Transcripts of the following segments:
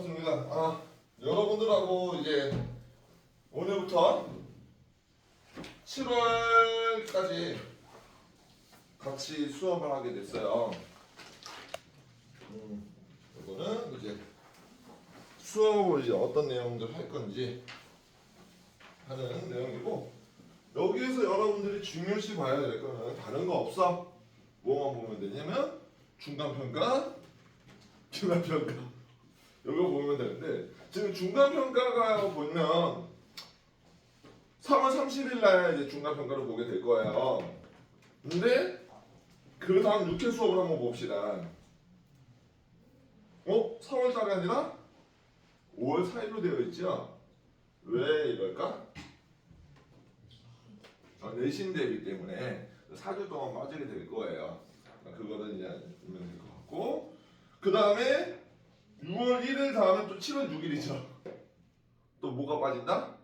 반갑습니다. 여러분들하고 이제 오늘부터 7월까지 같이 수업을 하게 됐어요. 이거는 이제 수업을 이제 어떤 내용들 할 건지 하는 내용이고, 여기에서 여러분들이 중요시 봐야 될 거는 다른 거 없어. 뭐만 보면 되냐면 중간평가, 중간평가 이거 보면 되는데, 지금 중간평가가 보면 3월 30일 날 이제 중간평가를 보게 될 거예요. 근데 그 다음 6회 수업을 한번 봅시다. 4월 달이 아니라 5월 4일로 되어 있죠? 왜 이럴까? 내신 대비 때문에 4주 동안 빠지게 될 거예요. 그거는 이제 알면 될 것 같고, 그 다음에 6월 1일 다음에 또 7월 6일이죠. 또 뭐가 빠진다?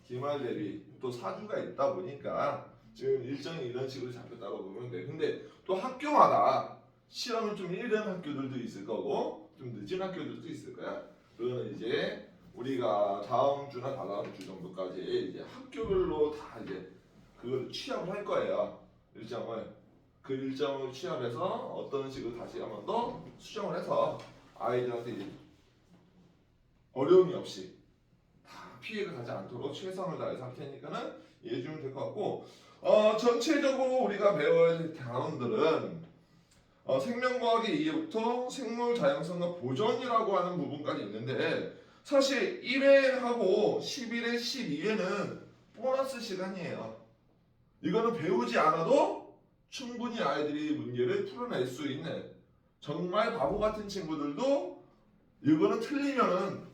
기말 대비 또 4주가 있다 보니까 지금 일정이 이런 식으로 잡혔다고 보면 돼. 근데 또 학교마다 시험을 좀 이른 학교들도 있을 거고 좀 늦은 학교들도 있을 거야. 그거는 이제 우리가 다음 주나 다다음 주 정도까지 이제 학교별로 다 이제 그걸 취합을 할 거예요. 그 일정을 취합해서 어떤 식으로 다시 한 번 더 수정을 해서 아이들한테 이제 어려움이 없이 다 피해가 가지 않도록 최선을 다해서 할 테니까는 이해해 주면 될 것 같고, 전체적으로 우리가 배워야 될 단원들은 생명과학의 이해부터 생물 다양성과 보존이라고 하는 부분까지 있는데, 사실 1회하고 11회, 12회는 보너스 시간이에요. 이거는 배우지 않아도 충분히 아이들이 문제를 풀어낼 수 있는, 정말 바보 같은 친구들도 이거는 틀리면은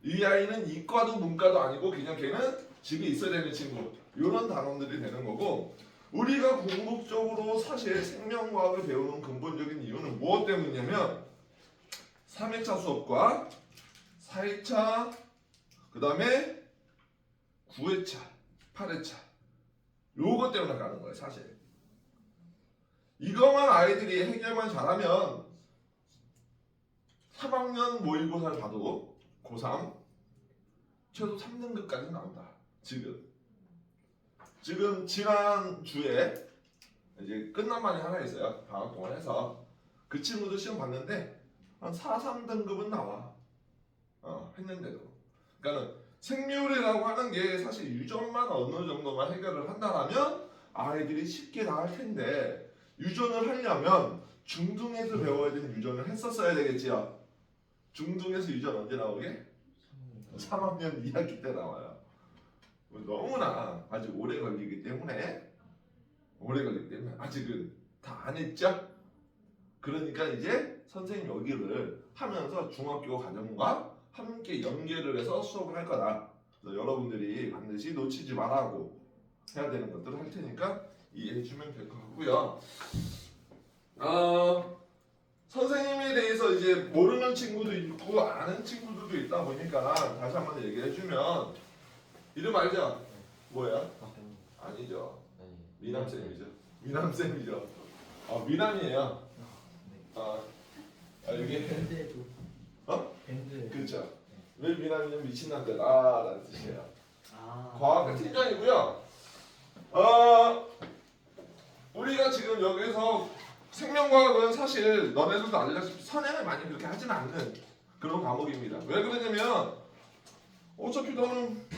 이 아이는 이과도 문과도 아니고 그냥 걔는 집에 있어야 되는 친구, 이런 단원들이 되는 거고, 우리가 궁극적으로 사실 생명과학을 배우는 근본적인 이유는 무엇 때문이냐면 3회차 수업과 4회차, 그 다음에 9회차, 8회차 요것 때문에 가는 거예요. 사실 이거만 아이들이 해결만 잘하면 3학년 모의고사를 봐도 고3 최소 3등급까지 나온다. 지금 지난주에 이제 끝난 반이 하나 있어요. 방학 동안 해서 그 친구도 시험 봤는데 한 4, 3등급은 나와. 했는데도. 그러니까 생률이라고 하는 게 사실 유전만 어느 정도만 해결을 한다면 아이들이 쉽게 나갈 텐데, 유전을 하려면 중등에서 배워야 되는 유전을 했었어야 되겠지요. 중등에서 유전 언제 나오게? 3학년 2학기 때 나와요. 너무나 아직 오래 걸리기 때문에 아직은 다 안 했죠? 그러니까 이제 선생님 여기를 하면서 중학교 과정과 함께 연계를 해서 수업을 할 거다. 그래서 여러분들이 반드시 놓치지 말라고 해야 되는 것들을 할 테니까 이해해 주면 될 것 같고요. 선생님에 대해서 이제 모르는 친구도 있고 아는 친구들도 있다 보니까 다시 한번 얘기해 주면, 이름 알죠? 뭐야? 아니죠. 미남쌤이죠. 미남쌤이죠. 미남이에요. 이게 밴드에도 밴드. 그렇죠. 왜 미남이냐면 미친 남자다라는 뜻이에요. 과학과 팀장이고요. 우리가 지금 여기서 생명과학은 사실 너네들도 알다시피 선행을 많이 그렇게 하지는 않는 그런 과목입니다. 왜 그러냐면 어차피 너는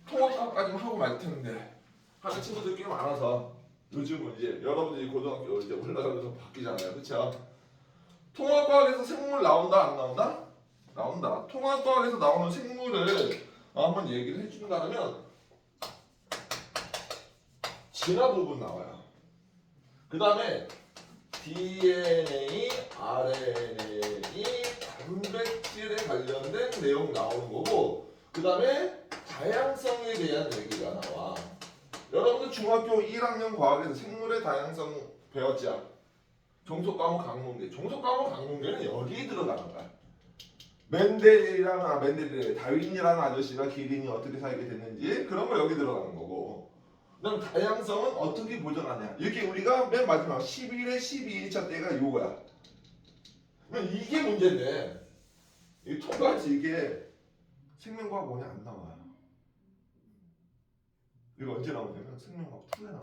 통합과까지만 하고 말 텐데 하는 친구들이 꽤 많아서, 요즘은 이제 여러분들이 고등학교 이제 올라가면서 바뀌잖아요. 그렇죠? 통합과학에서 생물 나온다 안 나온다? 나온다. 통합과학에서 나오는 생물을 한번 얘기를 해준다면 진화 부분 나와요. 그 다음에 DNA, RNA, 단백질에 관련된 내용 나오는 거고, 그 다음에 다양성에 대한 얘기가 나와. 여러분들 중학교 1학년 과학에서 생물의 다양성 배웠죠? 종속 과목 강문계. 종속 과목 강문계는 여기 들어가는 거야. 다윈이라는 아저씨가 기린이 어떻게 살게 됐는지 그런 거 여기 들어가는 거고, 그다음 다양성은 어떻게 보존하냐. 이렇게 우리가 맨 마지막 11회 12일차 때가 이거야. 이게 문제인데 이 통과지 이게 생명과학 1이 안 나와요. 이거 언제 나오냐면 생명과학 2에 나와요.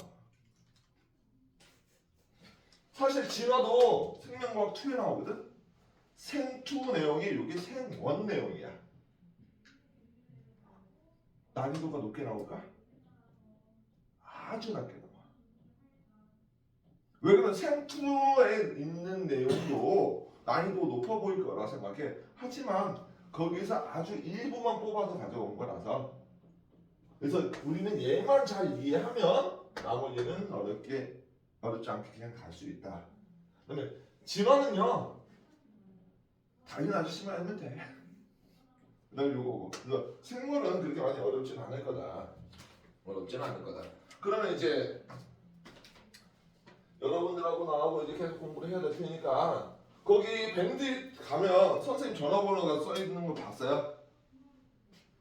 사실 진화도 생명과학 2에 나오거든. 생2 내용이 이게 생1 내용이야. 난이도가 높게 나올까? 아주 낮게 나와. 왜 그러면 생2에 있는 내용도 난이도 높아 보일 거라 생각해. 하지만 거기서 아주 일부만 뽑아서 가져온 거라서. 그래서 우리는 얘만 잘 이해하면 나머지는 어렵지 않게 그냥 갈 수 있다. 그다음에 진화는요, 당연 아저씨만 하면 돼. 그다음에 요거고. 그래서 생물은 그렇게 많이 어렵진 않을 거다. 어렵진 않을 거다. 그러면 이제 여러분들하고 나하고 이제 계속 공부를 해야 될 테니까 거기 밴드 가면 선생님 전화번호가 써 있는 거 봤어요?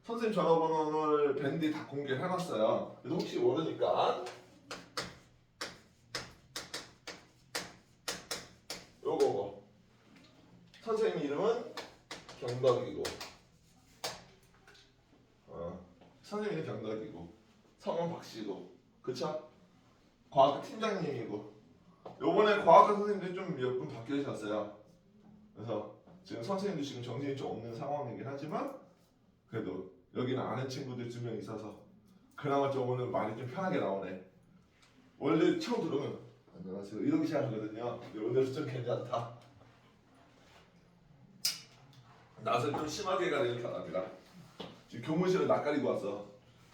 선생님 전화번호를 밴드에 다 공개를 해놨어요. 그래서 혹시 모르니까 요거 선생님 이름은 경덕이고 선생님 이름 경덕이고 성은 박씨고 그쵸? 과학과 팀장님이고 요번에 과학과 선생님들이 좀 몇 분 바뀌셨어요. 그래서 지금 선생님도 지금 정신이 좀 없는 상황이긴 하지만 그래도 여기는 아는 친구들 2명 있어서 그나마 좀 오늘 말이 좀 편하게 나오네. 원래 처음 들으면 안녕하세요 이렇게 시작하거든요. 근데 오늘은 좀 괜찮다. 낯을 좀 심하게 가리는 편합니다. 지금 교무실에 낯가리고 왔어.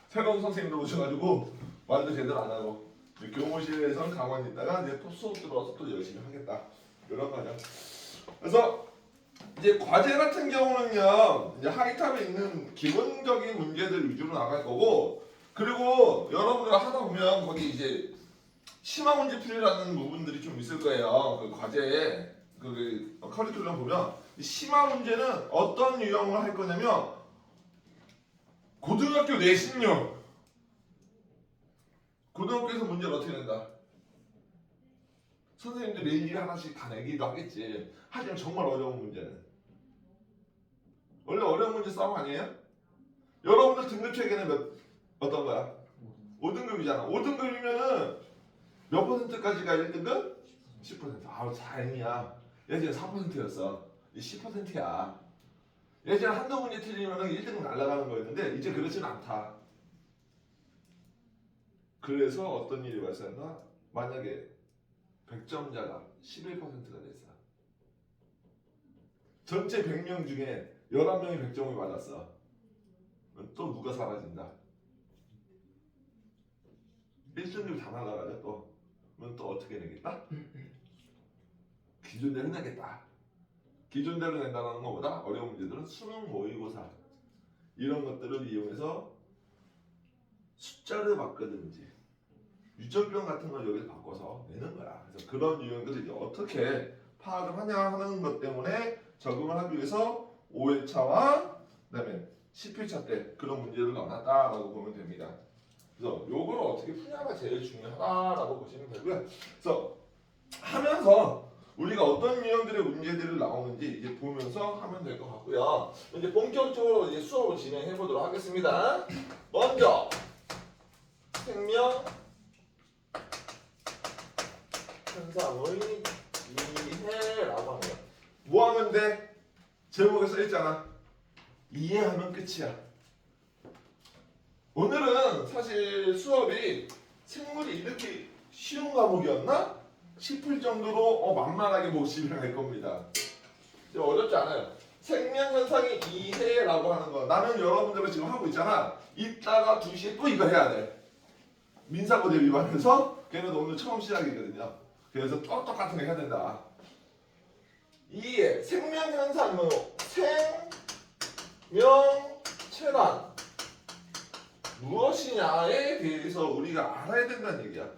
새로운 선생님들 오셔가지고 말도 제대로 안 하고 교무실에선 가만히 있다가 이제 또 수업 들어와서 또 열심히 하겠다 이런 거죠. 그래서 이제 과제 같은 경우는요 이제 하이탑에 있는 기본적인 문제들 위주로 나갈 거고 그리고 여러분들 하다 보면 거기 이제 심화 문제 풀이라는 부분들이 좀 있을 거예요. 그 과제에 그 커리큘럼 보면 이 심화 문제는 어떤 유형을 할 거냐면 고등학교 내신용 고등학교에서 문제를 어떻게 낸다? 선생님들 일일이 하나씩 다 내기도 하겠지. 하지만 정말 어려운 문제는 원래 어려운 문제 싸움 아니에요? 여러분들 등급 체계는 어떤 거야? 5등급이잖아. 5등급이면은 몇 퍼센트까지가 1등급? 10%. 아우 다행이야. 예전에 4%였어. 이제 10%야. 예전에 한두 문제 틀리면은 1등급 날아가는 거였는데 이제 그렇지는 않다. 그래서 어떤 일이 발생한다? 만약에 100점자가 11%가 됐어. 전체 100명 중에 11명이 100점을 맞았어. 또 누가 사라진다? 1등급 다 날아가죠 또. 그럼 또 어떻게 내겠다? 기준대로 내겠다. 기준대로 낸다는 것보다 어려운 문제들은 수능 모의고사 이런 것들을 이용해서 숫자를 바꾸든지 유전병 같은 걸 여기서 바꿔서 내는 거야. 그래서 그런 유형들을 이제 어떻게 파악을 하냐 하는 것 때문에 적응을 하기 위해서 5회차와 그다음에 10회차 때 그런 문제를 넣어놨다라고 보면 됩니다. 그래서 요걸 어떻게 푸냐가 제일 중요하다라고 보시면 되고요. 그래서 하면서 우리가 어떤 유형들의 문제들이 나오는지 이제 보면서 하면 될 것 같고요. 이제 본격적으로 이제 수업을 진행해 보도록 하겠습니다. 먼저 생명 현상의 이해라고 하는 거야. 뭐 하면 돼? 제목에 써 있잖아. 이해하면 끝이야. 오늘은 사실 수업이 생물이 이렇게 쉬운 과목이었나 싶을 정도로 만만하게 모시면 할 겁니다. 어렵지 않아요. 생명 현상의 이해라고 하는 거. 나는 여러분들은 지금 하고 있잖아. 이따가 2시에 또 이거 해야 돼. 민사고 대비반에서 걔는 오늘 처음 시작이거든요. 그래서 또 똑같은 거 해야 된다. 이해, 생명 현상은 생명체란 무엇이냐에 대해서 우리가 알아야 된다는 얘기야.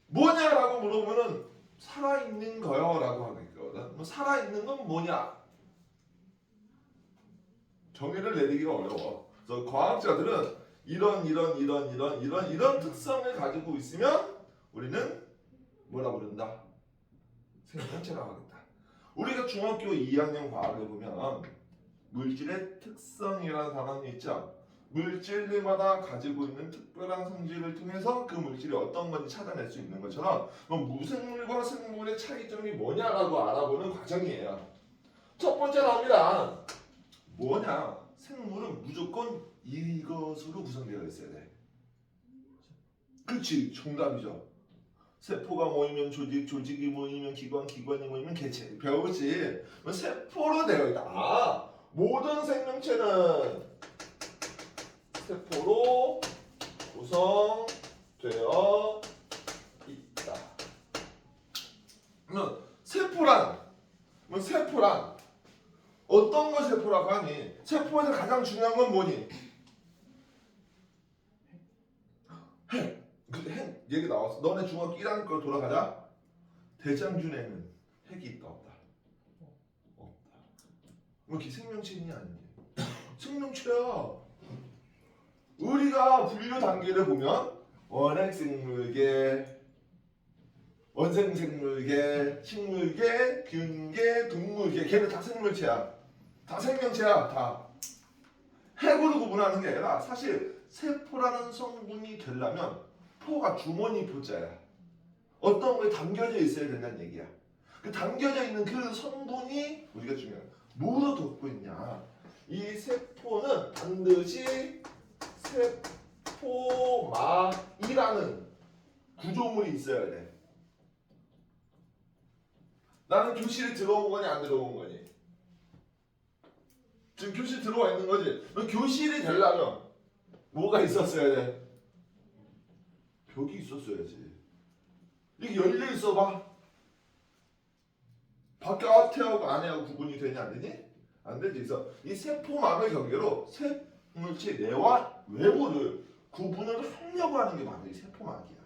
뭐냐라고 물어보면 살아있는 거요 라고 하는 거거든. 살아있는 건 뭐냐? 정의를 내리기가 어려워. 그래서 과학자들은 이런 특성을 가지고 있으면 우리는 뭐라 부른다? 생명체라고 하겠다. 우리가 중학교 2학년 과학을 보면 물질의 특성이라는 단어는 있죠. 물질마다 가지고 있는 특별한 성질을 통해서 그 물질이 어떤 건지 찾아낼 수 있는 것처럼 그럼 무생물과 생물의 차이점이 뭐냐라고 알아보는 과정이에요. 첫 번째 나옵니다. 뭐냐? 생물은 무조건 이것으로 구성되어 있어야 돼. 그렇지, 정답이죠. 세포가 모이면 조직, 조직이 모이면 기관, 기관이 모이면 개체. 배우지? 세포로 되어 있다. 아, 모든 생명체는 세포로 구성되어 있다. 그러면 세포란 어떤 걸 세포라고 하니? 세포에서 가장 중요한 건 뭐니? 핵. 근데 핵 얘기 나왔어. 너네 중학교 1학년 걸 돌아가자. 대장균에는 핵이 있다 없다? 없다. 뭐 이게 생명체냐 아니냐? 생명체야. 우리가 분류 단계를 보면 원핵생물계, 원생생물계, 식물계, 균계, 동물계. 걔는 다 생물체야. 다 생명체야. 다. 핵으로 구분하는 게 아니라 사실 세포라는 성분이 되려면 포가 주머니 포자야. 어떤 거에 담겨져 있어야 된다는 얘기야. 그 담겨져 있는 그 성분이 우리가 중요한 뭐로 덮고 있냐. 이 세포는 반드시 세포막이라는 구조물이 있어야 돼. 나는 교실에 들어온 거니 안 들어온 거니? 지금 교실 들어와 있는 거지? 너 교실이 되려면 뭐가 있었어야 돼? 벽이 있었어야지. 이게 열려 있어 봐. 바깥하고 안에하고 구분이 되냐 안 되니? 안 되지. 그래서 이 세포막을 경계로 생물체 내와 외부를 구분을 하려고 하는 게 바로 이 세포막이야.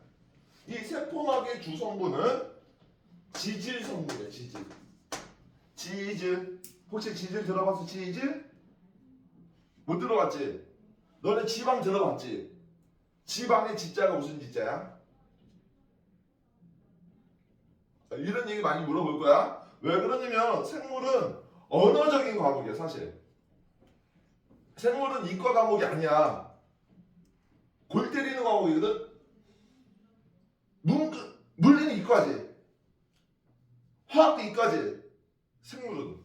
이 세포막의 주성분은 지질 성분이야. 지질. 지질. 혹시 지질 들어봤어? 지질? 못 들어봤지? 너네 지방 들어봤지? 지방의 지자가 무슨 지자야? 이런 얘기 많이 물어볼 거야. 왜 그러냐면 생물은 언어적인 과목이야 사실. 생물은 이과 과목이 아니야. 골 때리는 과목이거든. 물리는 이과지. 화학도 이과지. 생물은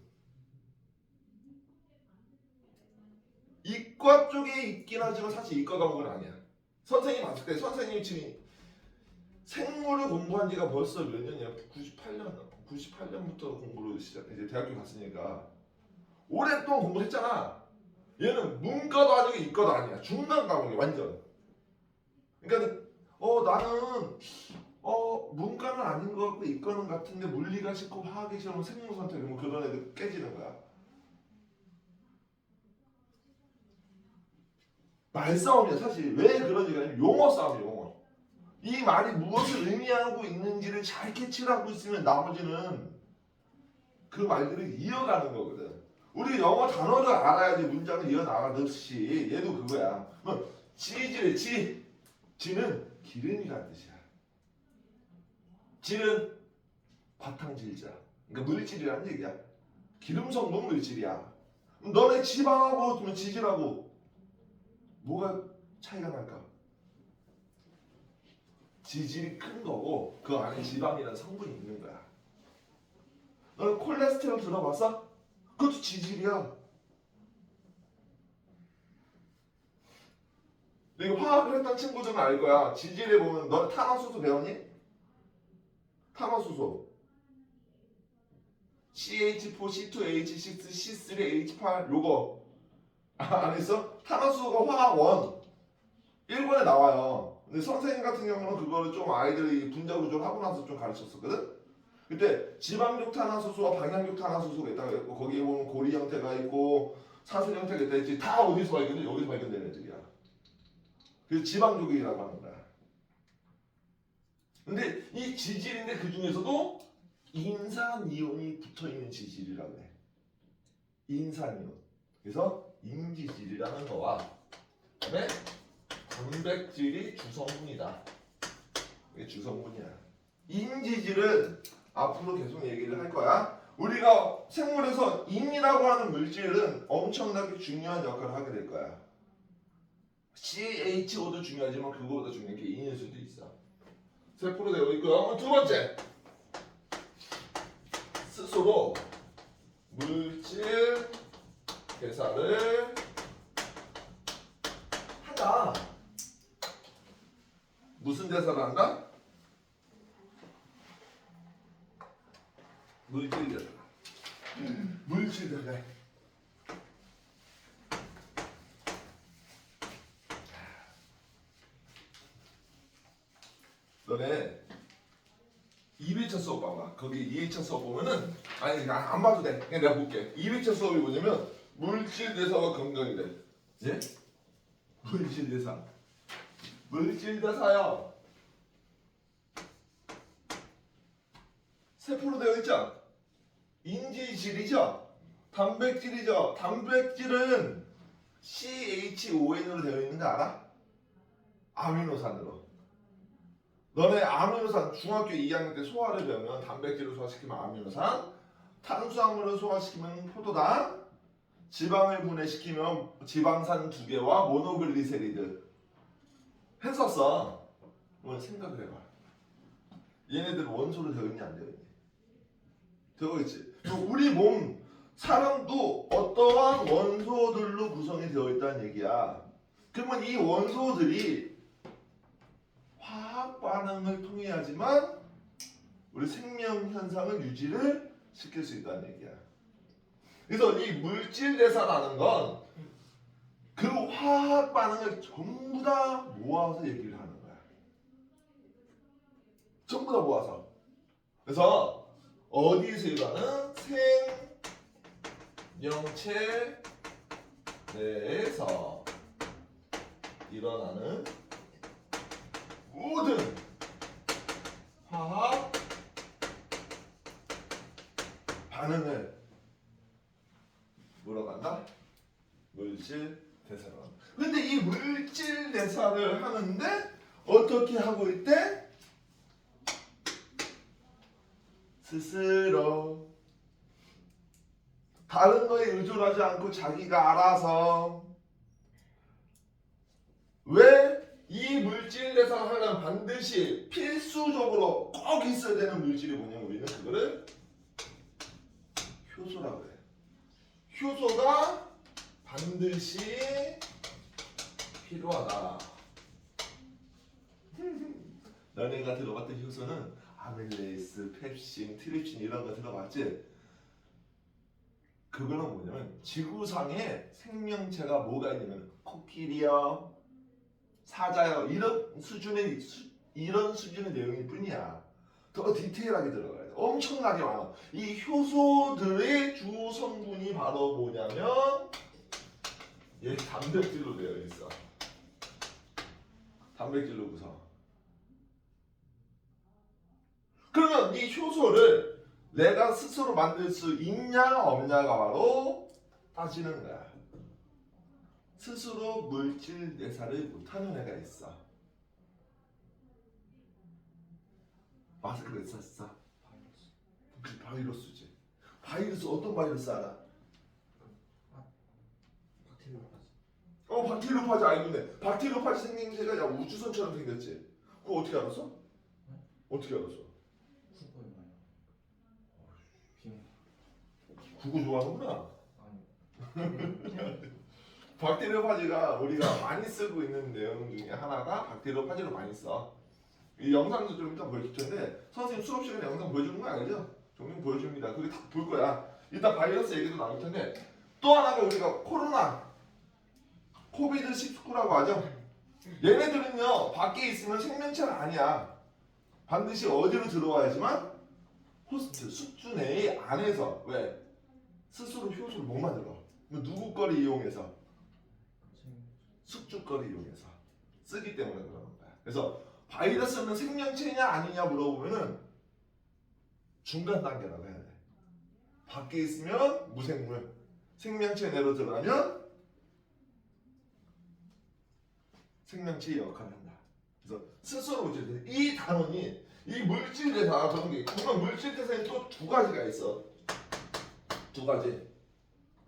이과 쪽에 있긴 하지만 사실 이과 과목은 아니야. 선생님 봤을 때 선생님이 지금 생물을 공부한 지가 벌써 몇 년이야? 98년부터 공부를 시작. 이제 대학교 갔으니까 오랫동안 공부를 했잖아. 얘는 문과도 아니고 이과도 아니야. 중간 과목이야 완전. 그러니까 나는 문과는 아닌 것 같고 이과는 같은데 물리가 싫고 화학이 싫으면 생물 선택이면 그런 애들 깨지는 거야. 말싸움이야 사실. 왜 그러지가 아니면 용어 싸움이야. 용어. 이 말이 무엇을 의미하고 있는지를 잘 캐치하고 있으면 나머지는 그 말들을 이어가는 거거든. 우리 영어 단어를 알아야지 문장을 이어나가듯이 얘도 그거야. 지질의 지는 기름이라는 뜻이야. 질은 바탕질자. 그러니까 물질이라는 얘기야. 기름 성분 물질이야. 너네 지방하고 지질하고 뭐가 차이가 날까? 지질이 큰 거고 그 안에 지방이라는 성분이 있는 거야. 너는 콜레스테롤 들어봤어? 그것도 지질이야. 이거 화학을 했던 친구들은 알 거야. 지질에 보면 너 탄화수소 배웠니? 탄화수소 CH4, C2H6, C3H8 요거 안 했어? 탄화수소가 화학원 1권에 나와요. 근데 선생님 같은 경우는 그거를 좀 아이들이 분자 구조를 하고 나서 좀 가르쳤었거든. 그때 지방육 탄화수소와 방향육 탄화수소가 있다고 했고 거기에 보면 고리 형태가 있고 사슬 형태가 있다 했지. 다 어디서 발견돼? 여기서 발견되는 애들이야. 그래서 지방족이라고 하는 거야. 근데 이 지질인데 그 중에서도 인산이온이 붙어있는 지질이라고 해. 인산이온. 그래서 인지질이라는 거와 그다음에 단백질이 주성분이다. 이게 주성분이야. 인지질은 앞으로 계속 얘기를 할 거야. 우리가 생물에서 인이라고 하는 물질은 엄청나게 중요한 역할을 하게 될 거야. CHO도 중요하지만 그거보다 중요한 게 인일 수도 있어. 세포로 되어 있고요. 두 번째, 스스로 물질 대사를 한다. 무슨 대사를 한다? 물질 대사. 물질 대사. 너네 2회차 수업 봐봐. 거기 2회차 수업 보면은 아니 안 봐도 돼. 그냥 내가 볼게. 2회차 수업이 뭐냐면 물질 대사와 건강이래. 예? 물질 대사. 물질 대사요. 세포로 되어 있죠? 인지질이죠? 단백질이죠? 단백질은 CHON으로 되어 있는데 알아? 아미노산으로. 너네 아미노산 중학교 2학년 때 소화를 배우면 단백질을 소화시키면 아미노산, 탄수화물을 소화시키면 포도당, 지방을 분해시키면 지방산 2개와 모노글리세리드 했었어. 한번 생각을 해봐. 얘네들 원소로 되어 있냐 안 되어 있니? 되어 있지. 우리 몸 사람도 어떠한 원소들로 구성이 되어 있다는 얘기야. 그러면 이 원소들이 화학 반응을 통해야지만 우리 생명 현상을 유지를 시킬 수 있다는 얘기야. 그래서 이 물질 대사라는 건 그 화학 반응을 전부 다 모아서 얘기를 하는 거야. 전부 다 모아서. 그래서 어디서 일어나는 생명체 내에서 일어나는 모든 화학 반응을 뭐라고 한다? 물질 대사로 한다. 근데 이 물질 대사를 하는데 어떻게 하고 있대? 스스로 다른 거에 의존하지 않고 자기가 알아서. 왜? 이 물질 대사를 하려면 반드시 필수적으로 꼭 있어야 되는 물질이 뭐냐면 우리는 그거를 효소라고 해. 효소가 반드시 필요하다. 너네가 들어봤던 효소는 아밀레이스, 펩신, 트립신 이런 거 들어봤지? 그거는 뭐냐면 지구상에 생명체가 뭐가 있냐면 코끼리요, 사자요 이런 수준의 내용일 뿐이야. 더 디테일하게 들어가야 돼. 엄청나게 많아. 이 효소들의 주 성분이 바로 뭐냐면 얘 단백질로 되어 있어. 단백질로 구성. 그러면 이 효소를 내가 스스로 만들 수 있냐 없냐가 바로 따지는 거야. 스스로 물질 대사를 못하는 애가 있어. 마스크를 썼어. 그 바이러스지. 바이러스 어떤 바이러스 알아? 박테리오파지 알겠네. 박테리오파지 생긴 새가 야 우주선처럼 생겼지. 그거 어떻게 알았어? 어떻게 알았어? 국어 좋아하는구나. 박테리오파지가 우리가 많이 쓰고 있는 내용 중에 하나가 박테리오파지로 많이 써. 이 영상도 좀 이따 보여줄 텐데 선생님 수업 시간에 영상 보여주는 거 알죠? 종종 보여줍니다. 그게 다 볼 거야. 이따 바이러스 얘기도 나올 텐데 또 하나가 우리가 코로나, 코비드19라고 하죠. 얘네들은요 밖에 있으면 생명체가 아니야. 반드시 어디로 들어와야지만 호스트, 숙주 내의 안에서 왜? 스스로 효소를 못 만들어. 누구 거를 이용해서? 숙주 거를 이용해서 쓰기 때문에 그러는 거야. 그래서 바이러스는 생명체냐 아니냐 물어보면은 중간 단계라고 해야 돼. 밖에 있으면 무생물, 생명체 내로 들어가면 생명체의 역할을 한다. 그래서 스스로 물질 이 단원이 이 물질 대사 저런 게 그러면 물질 대사에 또 두 가지가 있어. 두 가지.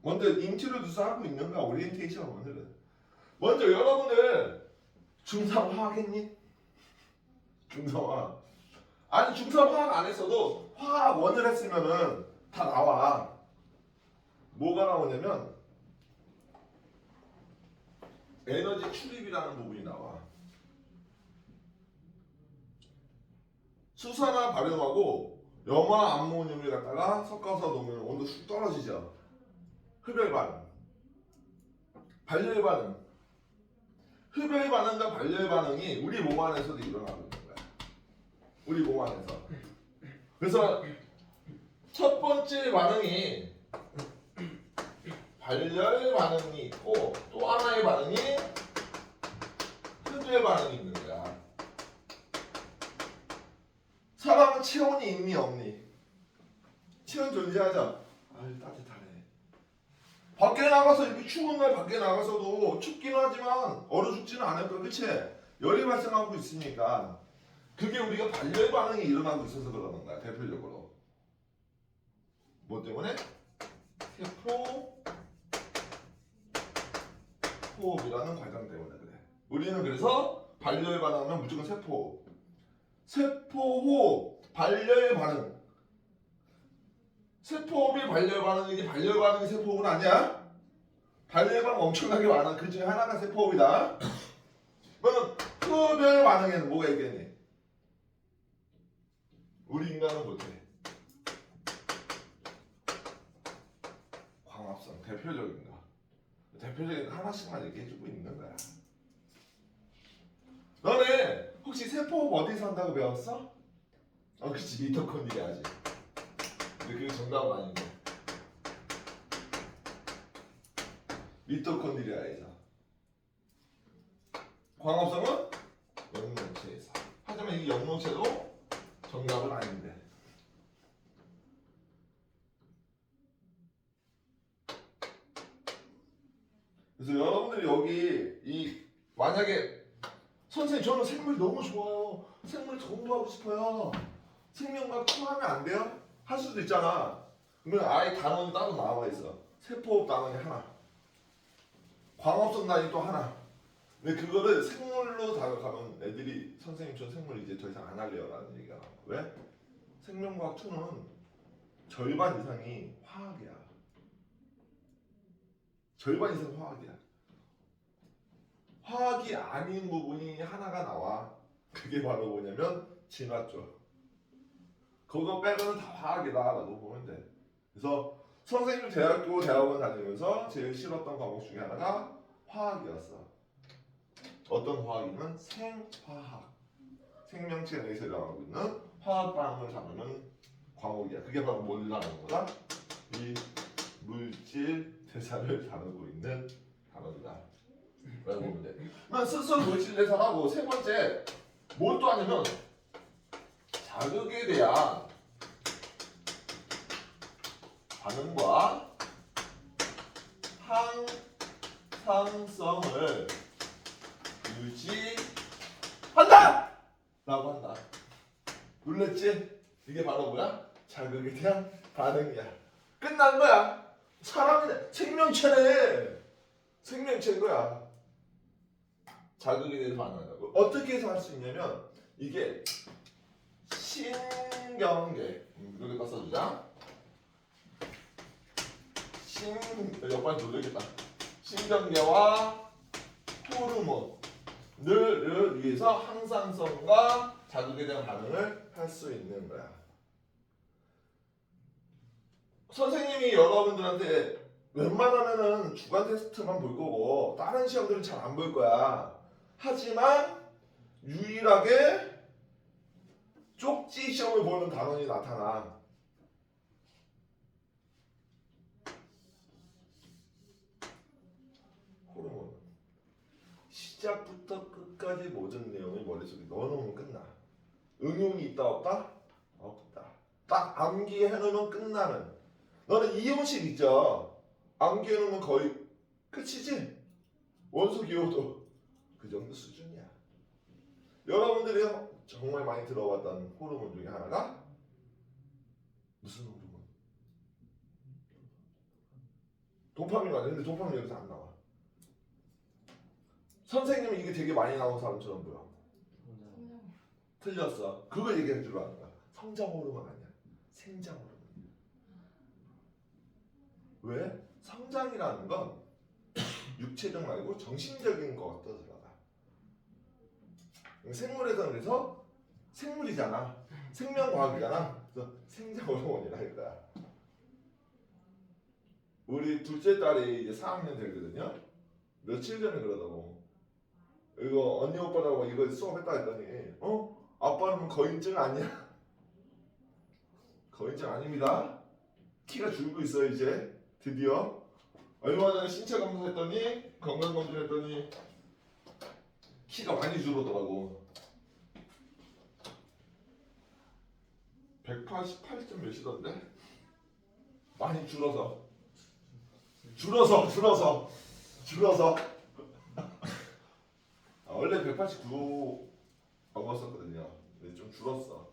먼저 인트로듀스 하고 있는가 오리엔테이션 오늘은. 먼저 여러분들 중3 화학했니? 중3 화학. 아니 중3 화학 안 했어도 화학 원을 했으면은 다 나와. 뭐가 나오냐면 에너지 출입이라는 부분이 나와. 수산화 발효하고 염화 암모늄을 갖다가 섞어서 놓으면 온도 쑥 떨어지죠. 흡열 반응, 발열 반응. 흡열 반응과 발열 반응이 우리 몸 안에서도 일어나고 있는 거야. 우리 몸 안에서. 그래서 첫 번째 반응이 발열 반응이 있고 또 하나의 반응이 흡열 반응이 있는 거야. 사람은 체온이 있니 없니? 체온 존재하죠. 아유 따뜻하네. 밖에 나가서 이렇게 추운 날 밖에 나가서도 춥기는 하지만 얼어 죽지는 않을 거야, 그치? 열이 발생하고 있으니까 그게 우리가 발열 반응이 일어나고 있어서 그러는 거야, 대표적으로. 뭐 때문에? 세포 호흡이라는 과정 때문에 그래. 우리는 그래서 발열 반응하면 무조건 세포 호흡, 발열 반응. 세포호흡이 발열 반응이지 발열 반응이 세포호흡은 아니야. 발열 반응 엄청나게 많아. 그 중에 하나가 세포호흡이다. 그러면 흡열 반응에는 뭐가 있겠니? 우리 인간은 못해. 광합성 대표적인 거. 대표적인 거 하나씩만 얘기해주고 있는 거야. 너네 혹시 세포호흡 어디서 한다고 배웠어? 그치 미토콘드리아지. 근데 그게 정답은 아닌데. 미토콘드리아에서. 광합성은 영농체에서. 하지만 이 영농체도 정답은 아닌데. 그래서 여러분들이 여기 만약에 선생님 저는 생물 너무 좋아요. 생물 공부하고 싶어요. 생명과학 하면 안 돼요? 할 수도 있잖아. 그러면 아예 단원이 따로 나와 있어. 세포호흡 단원이 하나. 광합성 단위 또 하나. 근데 그거를 생물로 다가가면 애들이 선생님 저 생물 이제 더 이상 안 할래요 라는 얘기가 나와. 왜? 생명과학 2는 절반 이상이 화학이야. 절반 이상 화학이야. 화학이 아닌 부분이 하나가 나와. 그게 바로 뭐냐면 진화 쪽. 그거 빼고는 다 화학이다라고 보면 돼. 그래서 선생님 대학원 다니면서 제일 싫었던 과목 중에 하나가 화학이었어. 어떤 화학이면 생화학. 생명체 내에서 일어나고 있는 화학 반응을 다루는 과목이야. 그게 바로 뭘 다루는 거다? 이 물질 대사를 다루고 있는 단어이다. 라고 보면 돼. 그러면 스스로 물질 대사하고 세 번째 뭘 또 하냐면 자극에 대한 반응과 항상성을 유지한다! 라고 한다. 놀랬지? 이게 바로 뭐야? 자극에 대한 반응이야. 끝난 거야. 사람이네. 생명체네. 생명체인 거야. 자극에 대해서 반응한다고. 어떻게 해서 할 수 있냐면 이게 신경계. 여기다 써주자. 옆반 돌리겠다. 신경계와 호르몬을 위해서 항상성과 자극에 대한 반응을 할 수 있는 거야. 선생님이 여러분들한테 웬만하면은 주간 테스트만 볼 거고 다른 시험들은 잘 안 볼 거야. 하지만 유일하게 쪽지 시험을 보는 단원이 나타나. 호르몬. 시작부터 끝까지 모든 내용을 머릿속에 넣어놓으면 끝나. 응용이 있다 없다? 없다. 딱 암기해놓으면 끝나는. 너는 이용식 있죠? 암기해놓으면 거의 끝이지? 원소 기호도 그 정도 수준이야. 여러분들이 정말 많이 들어봤던 호르몬 중에 하나가 무슨 호르몬? 도파민 맞아. 근데 도파민 여기서 안 나와. 선생님이 이게 되게 많이 나온 사람처럼 보여. 틀렸어. 그거 얘기해 주러 하는 거야. 성장 호르몬 아니야. 생장 호르몬. 왜? 성장이라는 건 육체적 말고 정신적인 것도 들어가. 생물에서는 그래서 생물이잖아. 생명과학이잖아. 그래서 생장 호르몬이라 할 거야. 우리 둘째 딸이 이제 4학년 되거든요. 며칠 전에 그러더라고. 이거 언니 오빠라고 이거 수업했다 했더니 아빠는 거인증 아니야? 거인증 아닙니다. 키가 줄고 있어요 이제 드디어. 얼마 전에 신체 검사했더니 건강 검진했더니 키가 많이 줄었더라고. 188점 몇이던데? 많이 줄어서 원래 189 넘었었거든요. 근데 좀 줄었어.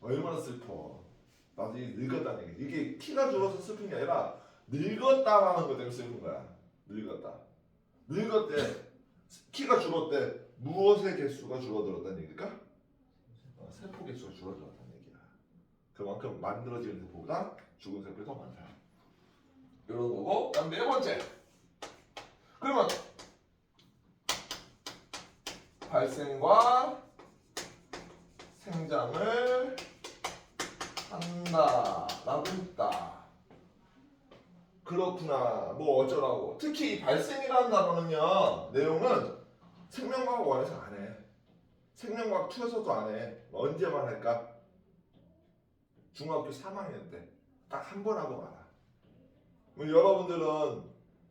얼마나 슬퍼. 나도 이게 늙었다는 얘기. 이게 키가 줄어서 슬픈 게 아니라 늙었다라는 것 때문에 슬픈 거야. 늙었대. 키가 줄었대. 무엇의 개수가 줄어들었다는 얘기일까? 세포 개수가 줄어들었다는 얘기야. 그만큼 만들어지는 세포보다 죽은 세포가 더 많다. 이런 거고. 그다음 네 번째. 그러면 발생과 생장을 한다라고 했다. 그렇구나. 뭐 어쩌라고. 특히 이 발생이라는 단어는요. 내용은 생명과학 1에서 안 해. 생명과학 2에서도 안 해. 언제만 할까? 중학교 3학년 때. 딱 한 번 하고 말아. 여러분들은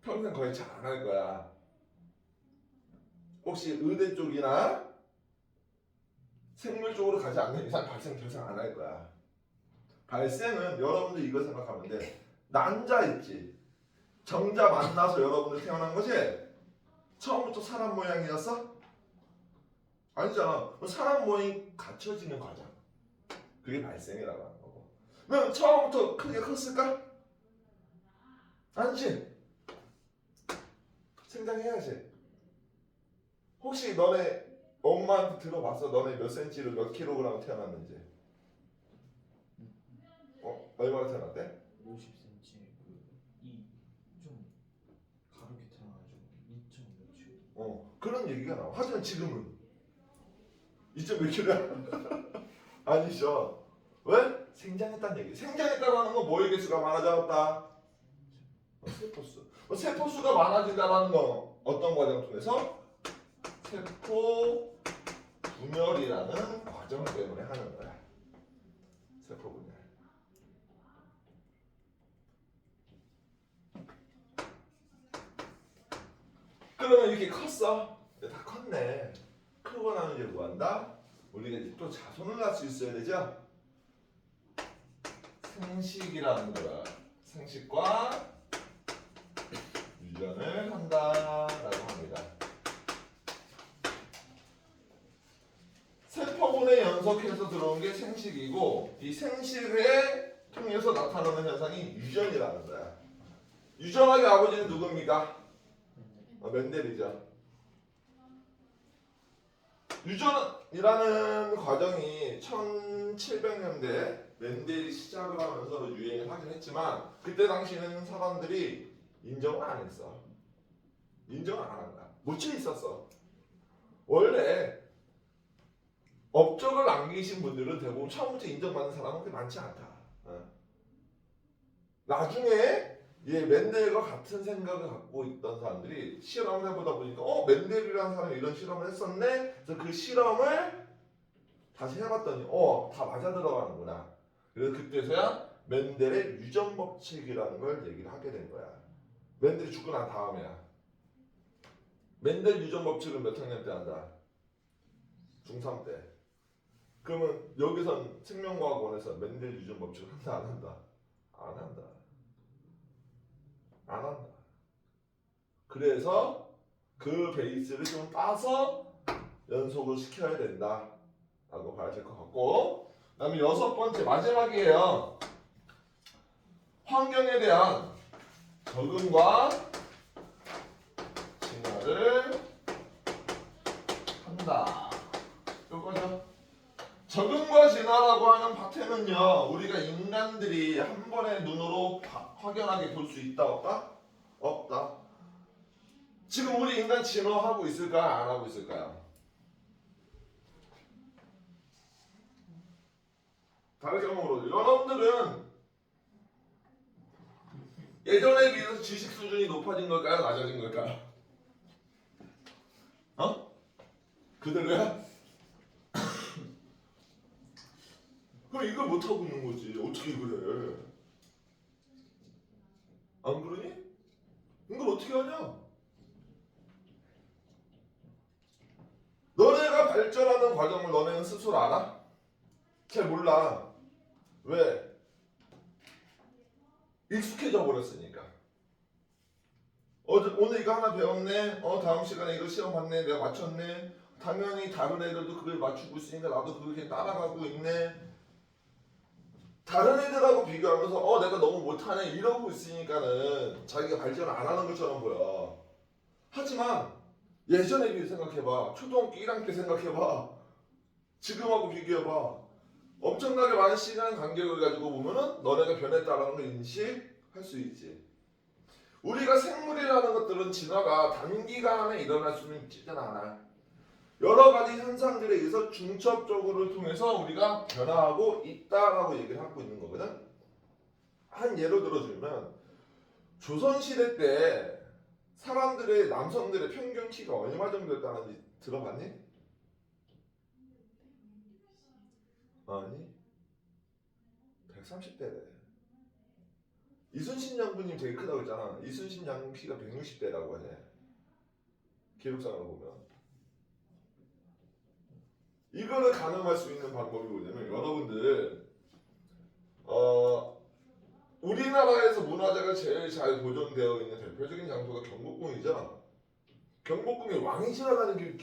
평생 거의 잘 안 할 거야. 혹시 의대 쪽이나 생물 쪽으로 가지 않는 이상 발생 더 이상 안 할 거야. 발생은 여러분들 이거 생각하면 돼. 난자 있지. 정자 만나서 여러분들 태어난 거지? 처음부터 사람 모양이었어? 아니잖아. 사람 모양이 갖춰지는 과정. 그게 발생이라고 하는 거고. 그럼 처음부터 크게 컸을까? 아니지. 생장해야지. 혹시 너네 엄마한테 들어봤어? 너네 몇 센치로 몇 킬로그램 태어났는지? 얼마나 태어났대? 50cm 좀 가볍게 태어나가지고 2점 몇초. 그런 얘기가 나와. 하지만 지금은 2점 몇 킬로야? 아니죠. 왜? 생장했다는 얘기. 생장했다는 건 뭐의 개수가 많아졌다? 세포수. 세포수가 많아진다는 건 어떤 과정 통해서? 세포 분열이라는 과정 때문에 하는 거야. 세포 분열. 그러면 이렇게 컸어. 이제 다 컸네. 크고 나면 이제 뭐 한다? 우리가 이제 또 자손을 낳을 수 있어야 되죠? 생식이라는 거야. 생식과 유전을 한다라고 합니다. 세포분에 연속해서 들어온 게 생식이고 이 생식에 통해서 나타나는 현상이 유전이라는 거야. 유전학의 아버지는 누굽니까? 멘델이죠. 유전이라는 과정이 1700년대 멘델이 시작을 하면서 유행을 하긴 했지만 그때 당시에는 사람들이 인정을 안 했어. 인정을 안 한다. 묻혀 있었어. 원래 업적을 남기신 분들은 대부분 처음부터 인정받는 사람은 그렇게 많지 않다. 나중에 멘델과 같은 생각을 갖고 있던 사람들이 실험을 해보다 보니까 멘델이라는 사람이 이런 실험을 했었네. 그래서 그 실험을 다시 해봤더니 다 맞아 들어가는구나. 그래서 그때서야 멘델의 유전 법칙이라는 걸 얘기를 하게 된 거야. 멘델이 죽고 난 다음이야. 멘델 유전 법칙은 몇 학년 때 한다? 중3 때. 그러면 여기선 생명과학원에서 멘델 유전 법칙을 한다 안 한다? 안 한다. 안 한다. 그래서 그 베이스를 좀 따서 연속을 시켜야 된다 라고 봐야 될 것 같고, 그 다음에 6번째 마지막이에요. 환경에 대한 적응과 진화를 한다. 이거죠. 적응과 진화라고 하는 파트는요, 우리가 인간들이 한 번의 눈으로 확연하게 볼 수 있다 없다? 없다. 지금 우리 인간 진화하고 있을까요? 안 하고 있을까요? 다르게 물어도 여러분들은 예전에 비해서 지식 수준이 높아진 걸까요? 낮아진 걸까요? 어? 그대로야? 그럼 이걸 못하고 있는 거지. 어떻게 그래? 안 그러니? 이걸 어떻게 하냐? 너네가 발전하는 과정을 너네는 스스로 알아? 잘 몰라. 왜? 익숙해져 버렸으니까. 오늘 이거 하나 배웠네. 다음 시간에 이거 시험 봤네. 내가 맞췄네. 당연히 다른 애들도 그걸 맞추고 있으니까 나도 그렇게 따라가고 있네. 다른 애들하고 비교하면서 내가 너무 못하네 이러고 있으니까는 자기가 발전을 안 하는 것처럼 보여. 하지만 예전에 비해 생각해봐. 초등학교 1학년 때 생각해봐. 지금하고 비교해봐. 엄청나게 많은 시간 간격을 가지고 보면은 너네가 변했다라는 걸 인식할 수 있지. 우리가 생물이라는 것들은 진화가 단기간에 일어날 수는 있지는 않아. 여러 가지 현상들에 의해서 중첩적으로 통해서 우리가 변화하고 있다라고 얘기를 하고 있는 거거든. 한 예로 들어주면 조선시대 때 사람들의 남성들의 평균 키가 얼마 정도였다는지 들어봤니? 아니 130대래. 이순신 장군님 되게 크다고 했잖아. 이순신 장군 키가 160대라고 하네. 기록상으로 보면. 이거를 가늠할 수 있는 방법이 뭐냐면 여러분들 우리나라에서 문화재가 제일 잘 보존되어 있는 대표적인 장소가 경복궁이죠. 경복궁에 왕이 지나가는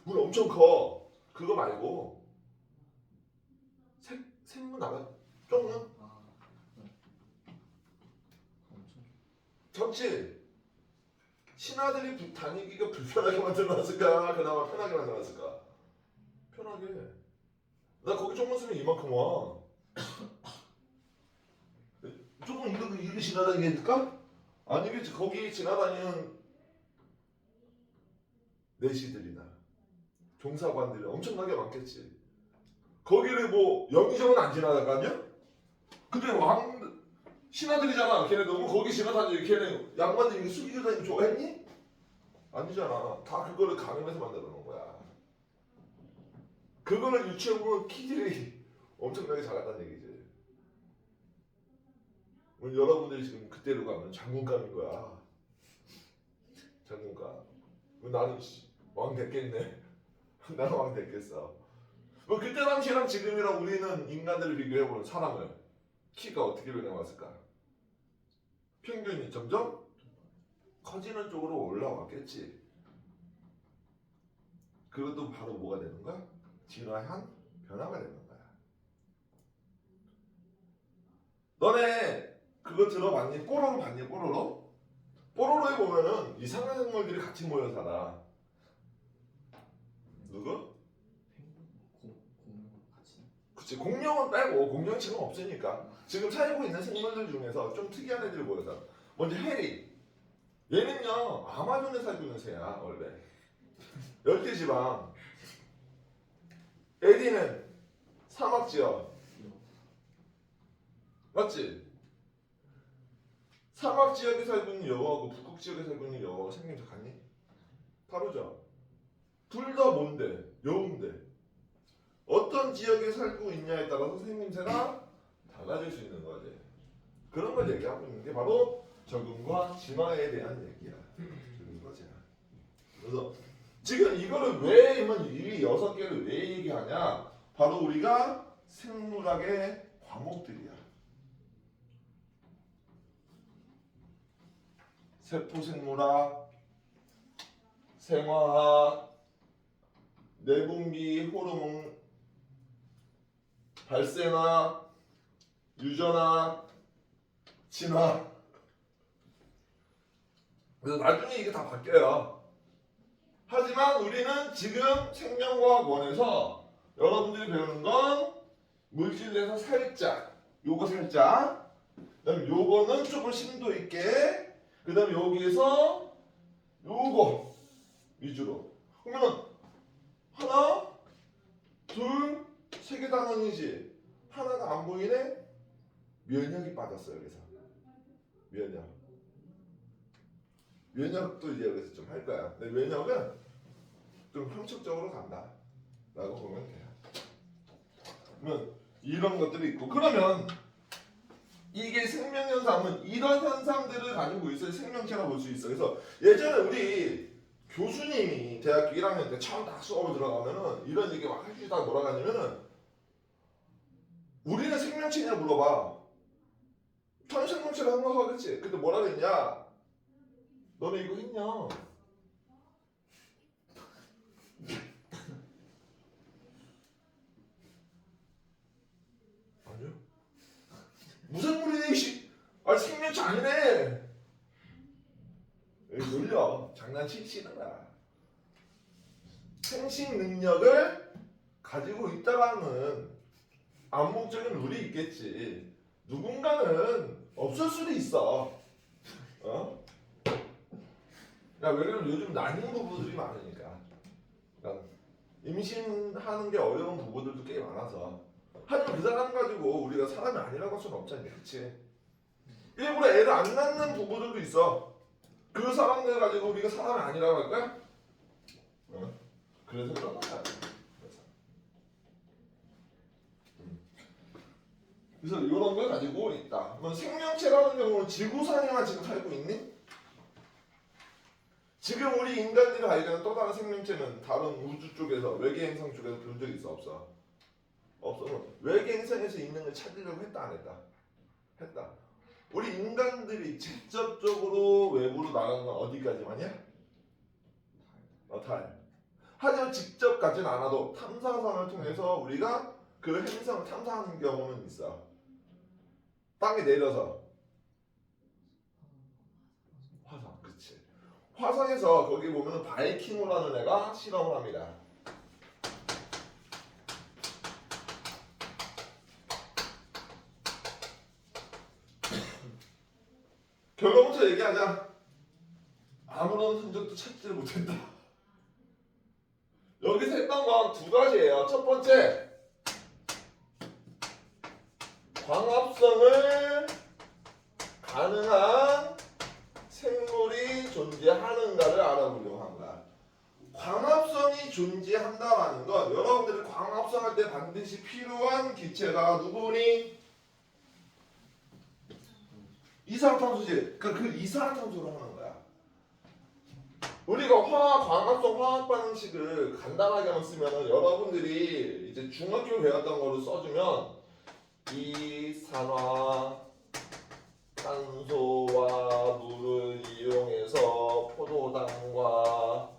문 엄청 커. 그거 말고 생문 알아? 쪽문? 네. 엄청 적지? 신하들이 다니기가 불편하게 만들어놨을까? 그나마 편하게 만들어놨을까? 편하게. 나 거기 쪽문 쓰면 이만큼 와. 조금 이렇게 지나다니겠을까? 아니겠지. 거기 지나다니는 내시들이나 종사관들이 엄청나게 많겠지. 거기를 뭐 영의정은 안 지나다가냐? 근데 신하들이잖아. 걔네 너무 거기 지나다니지. 걔네 양반들 이거 숙이고 다니는 거 좋아했니? 아니잖아. 다 그거를 가늠해서 만들어 놓은 거야. 그거를 유치해보면 키들이 엄청나게 작았다는 얘기지. 여러분들이 지금 그때로 가면 장군감인 거야. 장군감. 나는 왕 됐겠네. 나는 왕 됐겠어. 그때 당시랑 지금이랑 우리는 인간들을 비교해보면 사람을 키가 어떻게 변해왔을까? 평균이 점점 커지는 쪽으로 올라왔겠지. 그것도 바로 뭐가 되는 거야? 진화한 변화가 되는 거야. 너네 그거 들어봤니? 뽀로로 봤니? 뽀로로? 뽀로로에 보면은 이상한 생물들이 같이 모여 살아. 누구? 공룡 같이. 그치, 공룡은 빼고. 공룡 지금 없으니까. 지금 살고 있는 생물들 중에서 좀 특이한 애들이 모여 살아. 먼저 해리. 얘는요 아마존에 살고 있는 새야 원래. 열대지방. 에디는 사막지역. 맞지? 사막지역에 살고 있는 여우하고 북극지역에 살고 있는 여우하고 생김새 같니? 다르죠? 둘 다 뭔데? 여우인데 어떤 지역에 살고 있냐에 따라서 생김새가 달라질 수 있는 거지. 그런 걸 얘기하고 있는 게 바로 적응과 진화에 대한 얘기야. 그런 거지. 그래서 지금 이거를 왜 이 6개를 왜 얘기하냐? 바로 우리가 생물학의 과목들이야. 세포생물학, 생화학, 내분비 호르몬 발생학, 유전학, 진화. 그래서 나중에 이게 다 바뀌어요. 하지만 우리는 지금 생명과학 원에서 여러분들이 배우는 건 물질에서 살짝, 요거 살짝, 그다음에 요거는 조금 심도 있게, 그다음에 여기에서 요거 위주로. 그러면 하나, 둘, 세 개 당연이지. 하나가 안 보이네. 면역이 빠졌어요. 여기서 면역. 면역도 이제 여기서 좀 할 거야. 근데 면역은 좀 형식적으로 간다라고 보면 돼요. 그러면 이런 것들이 있고, 그러면 이게 생명현상은 이런 현상들을 가지고 있어야 생명체라 볼 수 있어. 그래서 예전에 우리 교수님이 대학교 1학년 때 처음 딱 수업을 들어가면은 이런 얘기 막 해주시다가 뭐라 하냐면은 우리는 생명체냐 물어봐. 전 생명체라 생각하겠지. 근데 뭐라 그랬냐? 너네 이거 했냐? 아니요. 무생물이네 이씨. 아 생명체 아니네. 여기 놀려. 장난치시는 거야. 생식 능력을 가지고 있다라는 암묵적인 룰이 있겠지. 누군가는 없을 수도 있어. 어? 야, 왜냐면 요즘 난임 부부들이 많으니까. 그러니까 임신하는 게 어려운 부부들도 꽤 많아서. 하지만 그 사람 가지고 우리가 사람이 아니라고 할 수는 없잖니, 그렇지? 일부러 애를 안 낳는 부부들도 있어. 그 사람들 가지고 우리가 사람이 아니라고 할 거야? 어? 그래서 그런 거야. 그래서 이런 걸 가지고 있다. 그럼 생명체라는 경우는 지구상에만 지금 살고 있니? 지금 우리 인간들이 발견한 또 다른 생명체는 다른 우주 쪽에서 외계 행성 쪽에서 본 적이 있어 없어? 없어. 외계 행성에서 있는 걸 찾으려고 했다 안 했다? 했다. 우리 인간들이 직접적으로 외부로 나간 건 어디까지만이야? 달. 하지만 직접 가진 않아도 탐사선을 통해서 우리가 그 행성을 탐사하는 경우는 있어. 땅에 내려서 화성, 그치. 화성에서 거기 보면은 바이킹호라는 애가 실험을 합니다. 결론부터 얘기하자. 아무런 흔적도 찾지를 못했다. 여기서 했던 건 두 가지예요. 첫 번째, 광합성을 가능한 생물이 존재하는가를 알아보려고 한 거야. 광합성이 존재한다라는 건 여러분들이 광합성할 때 반드시 필요한 기체가 누구니? 이산화탄소지. 그러니까 그 이산화탄소를 하는 거야. 우리가 광합성 화학 반응식을 간단하게만 쓰면은 여러분들이 이제 중학교 배웠던 거를 써주면 이산화 탄소와 물을 이용해서 포도당과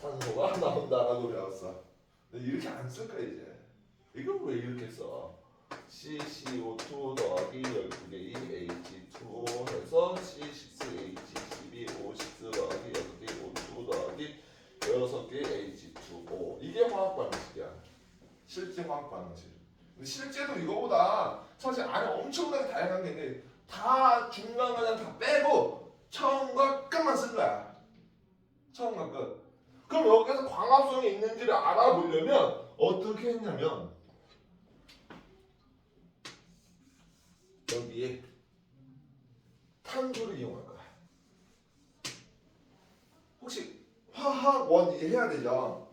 산소가 나온다라고 배웠어. 근데 이렇게 안 쓸 거야 이제. 이걸 왜 이렇게 써? CCO2 더하기 12개의 H2O 해서 C6H12 O6 더하기 6개의 O2 더하기 6개의 H2O. 이게 화학 반응식이야. 실제 화학 반응식. 근데 실제로 이거보다 사실 안에 엄청나게 다양한 게 있는데 다 중간 과정 다 빼고 처음과 끝만 쓴 거야. 처음과 끝. 그럼 여기서 광합성이 있는지를 알아보려면 어떻게 했냐면 여기에 탄소를 이용할 거야. 혹시 화학원 이제 해야 되죠?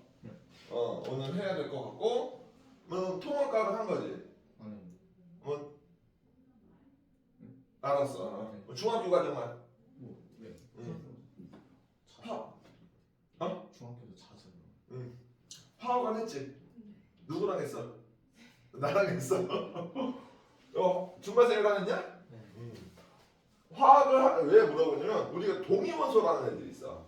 오늘 해야 될 것 같고 통합과를 한 거지. 아니 뭐 알았어. 중학교 과정만. 뭐 네. 화 중학교도 자습. 화학원 했지. 누구랑 했어? 나랑 했어. 중간생이랑 했냐? 네. 화학을 왜 물어보냐면 우리가 동위원소라는 애들이 있어.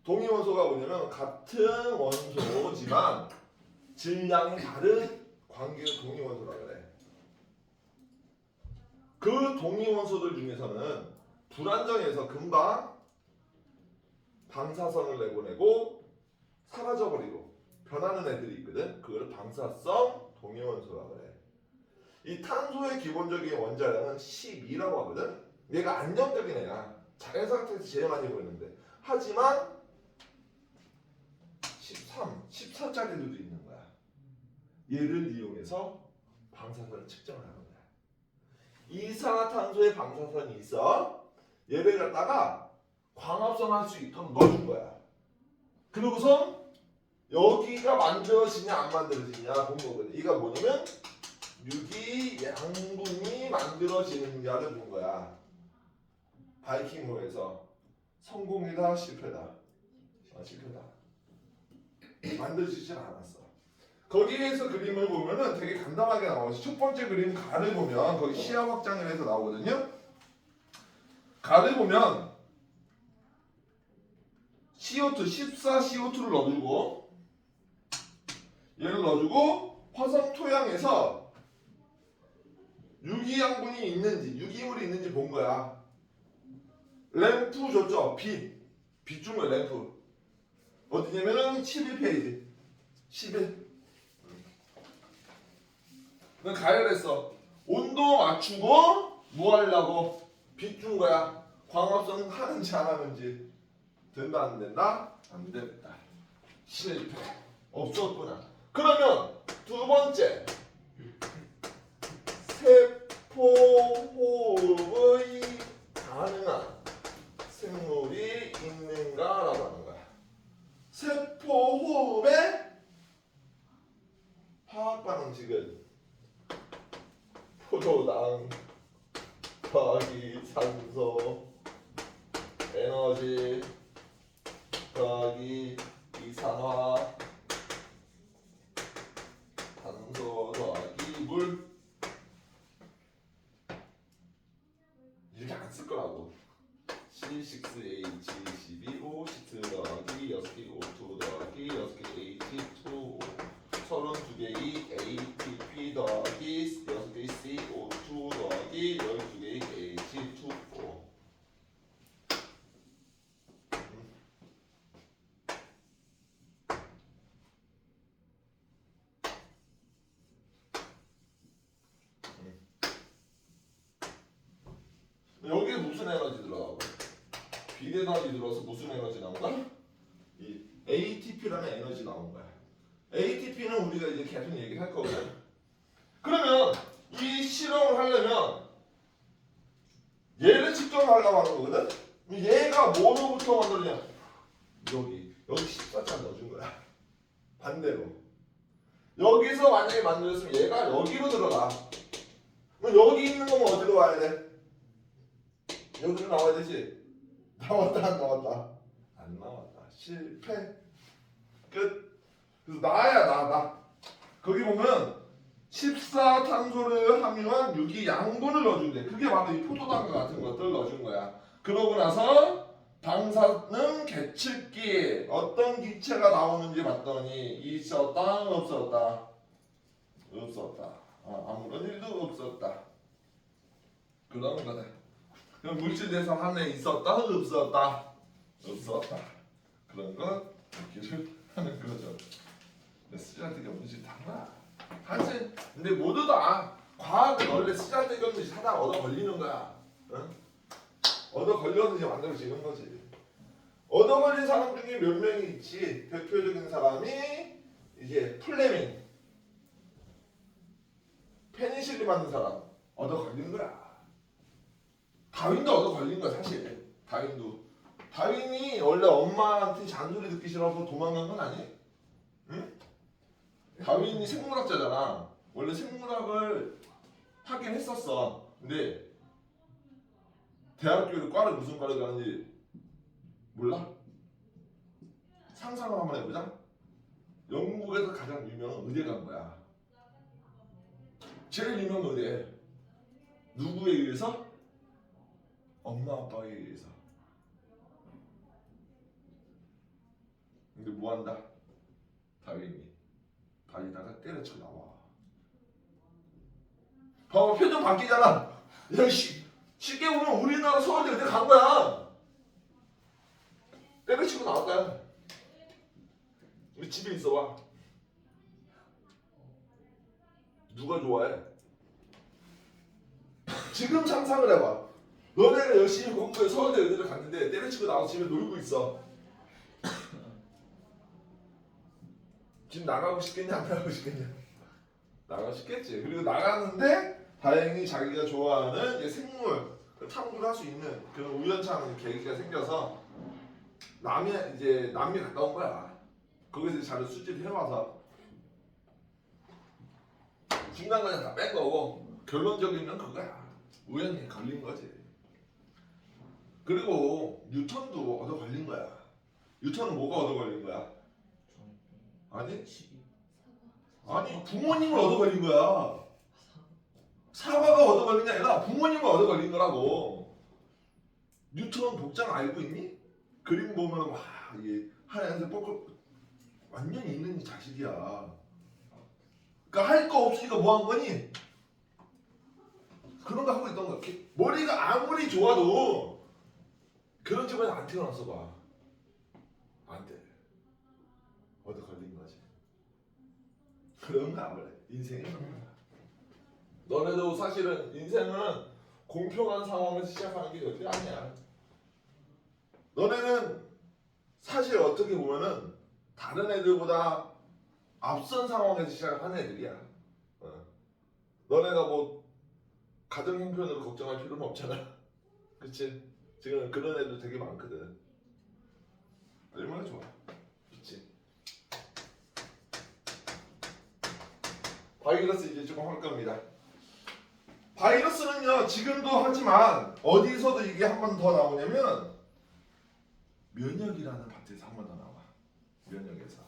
동위원소가 뭐냐면 같은 원소지만 질량이 다른 관계의 동위원소라 그래. 그 동위원소들 중에서는 불안정해서 금방 방사선을 내보내고 사라져버리고 변하는 애들이 있거든. 그걸 방사성 동위원소라고 그래. 이 탄소의 기본적인 원자량은 12라고 하거든. 얘가 안정적인 애야. 자연 상태에서 제일 많이 보이는데. 하지만 13, 14짜리들도 있는 거야. 얘를 이용해서 방사선을 측정을 하는 거야. 이산화탄소에 방사선이 있어. 얘를 갖다가 광합성 할 수 있도록 넣어준 거야. 그리고서 여기가 만들어지냐 안 만들어지냐 본 거거든. 이가 뭐냐면 유기양분이 만들어지느냐를 본 거야. 바이킹호에서 성공이다 실패다. 실패다. 만들어지진 않았어. 거기에서 그림을 보면은 되게 간단하게 나와요. 첫 번째 그림 가를 보면 거기 시야 확장을 해서 나오거든요. 가를 보면 CO2, 14CO2를 넣어주고 얘를 넣어주고 화성 토양에서 유기양분이 있는지 유기물이 있는지 본 거야. 램프 줬죠. 빛 준 거야. 램프 어디냐면은 11페이지 11. 넌 가열했어. 온도 맞추고 뭐 하려고 빛 준 거야. 광합성 하는지 안 하는지. 된다 안 된다? 안 됐다. 실패. 없었구나. 그러면 두 번째 세포 호흡의 가능한 생물이 있는가라고 하는 거야. 세포 호흡의 화학 반응식은 포도당 더하기 산소 에너지 더하기 이산화 탄소 더하기 물 이렇게 안 쓸 거라고. C6H12O 10 더하기 6개 O2 더하기 6개 H2O 32개의 ATP 더하기 6개 CO2 더하기 12개의 H2O. 여기에 무슨 에너지 들어가고 비에너지 들어서 무슨 에너지 나온다? 이 ATP라는 에너지 나온 거야. ATP는 우리가 이제 계속 얘기할 거거든. 그러면 이 실험을 하려면 얘를 측정하려고 하는 거거든. 얘가 뭐로부터 만들어지냐? 여기 14자 넣어준 거야. 반대로 여기서 만약에 만들었으면 얘가 여기로 들어가. 그럼 여기 있는 거면 어디로 와야 돼? 여기로 나와야 되지. 나왔다 안 나왔다? 안 나왔다. 실패. 끝. 그래서 나야 나. 거기 보면 14탄소를 함유한 유기양분을 넣어준대. 그게 바로 이 포도당과 같은 것들을 넣어준 거야. 그러고 나서 방사능 계측기 어떤 기체가 나오는지 봤더니 있었다 없었다? 없었다. 아무런 일도 없었다. 그런 거다. 그럼 물질 대성 안에 있었다 없었다? 없었다. 그런 거 얘기를 하는 거죠. 쓰잘데기 없는 짓 하나. 사실 근데 모두 다 과학은 원래 쓰잘데기 없는 짓 하다 얻어 걸리는 거야. 응? 얻어 걸려서 이제 만들어지는 거지. 얻어 걸린 사람 중에 몇 명이 있지. 대표적인 사람이 이제 플레밍, 페니실린 만든 사람 얻어 걸린 거야. 다윈도 얻어 걸린 거야 사실. 다윈이 원래 엄마한테 잔소리 듣기 싫어서 도망간 건 아니에요. 응? 다윈이 생물학자잖아. 원래 생물학을 하긴 했었어. 근데 대학교를 과를 무슨 과를 가는지 몰라? 상상을 한번 해보자. 영국에서 가장 유명한 의대 간 거야. 제일 유명한 의대. 누구에 의해서? 엄마 아빠에 의해서. 근데 뭐 한다? 다윈이 발에다가 때려쳐 나와. 봐봐 표정 바뀌잖아. 야씨 쉽게 보면 우리나라 서울대 그때 간 거야. 때려치고 나왔다. 우리 집에 있어봐. 누가 좋아해? 지금 상상을 해봐. 너네가 열심히 공부해 서울대 의대를 갔는데 때려치고 나와서 집에 놀고 있어. 지금 나가고 싶겠냐 안 나가고 싶겠냐? 나가고 싶겠지. 그리고 나가는데 다행히 자기가 좋아하는 이제 생물 탐구를 할 수 있는 그런 우연찮은 계기가 생겨서 남미 갔다 온 거야. 거기서 자료 수집을 해와서 중간까지 다 뺀 거고 결론적인 건 그거야. 우연히 걸린 거지. 그리고 뉴턴도 얻어 걸린 거야. 뉴턴은 뭐가 얻어 걸린 거야? 아니 부모님을 얻어 걸린 거야. 사과가 얻어 걸린 게 아니라 부모님을 얻어 걸린 거라고. 뉴턴 복장 알고 있니? 그림 보면 와 이게 하얀색 뽀글 완전히 있는 자식이야. 그러니까 할 거 없으니까 뭐 한 거니? 그런 거 하고 있던 거야. 머리가 아무리 좋아도 그런 집안에 안 태어났어 봐. 안 돼. 얻어 걸린 거지. 그런 거 안 그래. 인생은 그런 거야. 너네도 사실은 인생은 공평한 상황에서 시작하는 게 절대 아니야. 너네는 사실 어떻게 보면은 다른 애들보다 앞선 상황에서 시작하는 애들이야. 너네가 뭐 가정 형편으로 걱정할 필요는 없잖아. 그치? 지금 그런 애들 되게 많거든. 얼마나 좋아. 좋지. 바이러스 이제 조금 할 겁니다. 바이러스는요 지금도 하지만 어디서도 이게 한 번 더 나오냐면 면역이라는 파트에서 한 번 더 나와. 면역에서.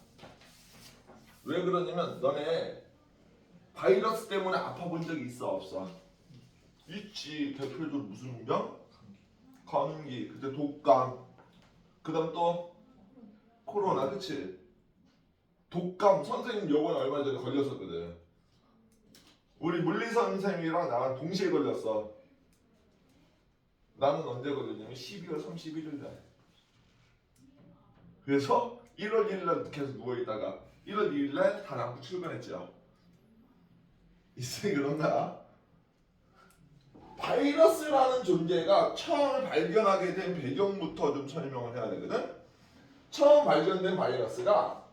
왜 그러냐면 너네 바이러스 때문에 아파본 적이 있어 없어? 있지. 대표적으로 무슨 병? 감기. 그때 독감. 그다음 또 코로나. 그치? 독감 선생님 요번에 얼마 전에 걸렸었거든. 우리 물리 선생님이랑 나랑 동시에 걸렸어. 나는 언제 걸렸냐면 12월 31일 날. 그래서 1월 1일 날 계속 누워있다가 1월 2일 날 다 낫고 출근했죠. 이제 그런가? 바이러스라는 존재가 처음 발견하게 된 배경부터 좀 설명을 해야 되거든. 처음 발견된 바이러스가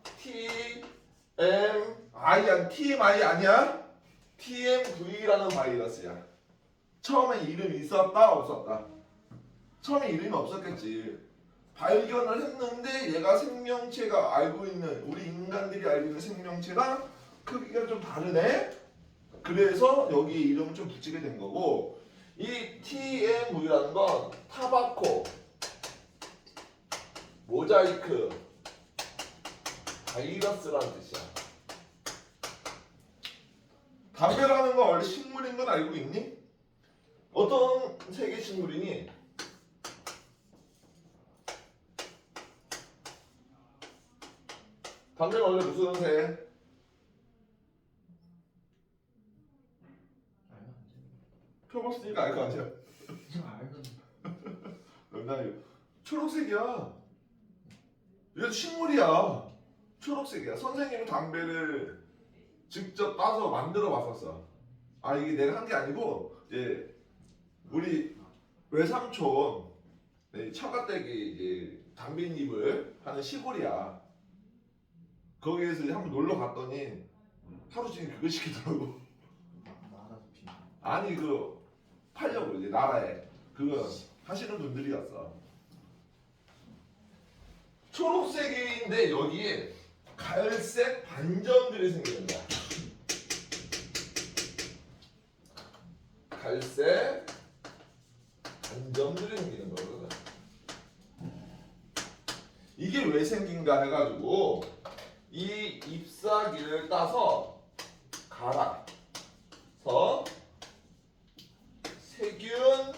TMI 아니야? TMV라는 바이러스야. 처음에 이름이 있었다 없었다? 처음에 이름이 없었겠지. 발견을 했는데 얘가 생명체가 알고 있는 우리 인간들이 알고 있는 생명체랑 크기가 좀 다르네. 그래서 여기 이름을 좀 붙이게 된 거고, 이 TMV라는 건 타바코, 모자이크, 바이러스라는 뜻이야. 담배라는 건 원래 식물인 건 알고 있니? 어떤 세계 식물이니? 담배는 원래 무슨 새? 펴봤으니까 알 거 아니야? 농담이야. 초록색이야. 얘도 식물이야. 초록색이야. 선생님은 담배를 직접 따서 만들어 봤었어. 아 이게 내가 한 게 아니고 이제 우리 외삼촌 처가댁이 이제 담배잎을 하는 시골이야. 거기에서 이제 한번 놀러 갔더니 하루 종일 그거 시키더라고. 아니 그 팔려고 이제 나라에 그거 하시는 분들이었어. 초록색인데 여기에 갈색 반점들이 생기는 거야. 갈색 반점들이 생기는 거거든. 이게 왜 생긴가 해가지고 이 잎사귀를 따서 갈아서 세균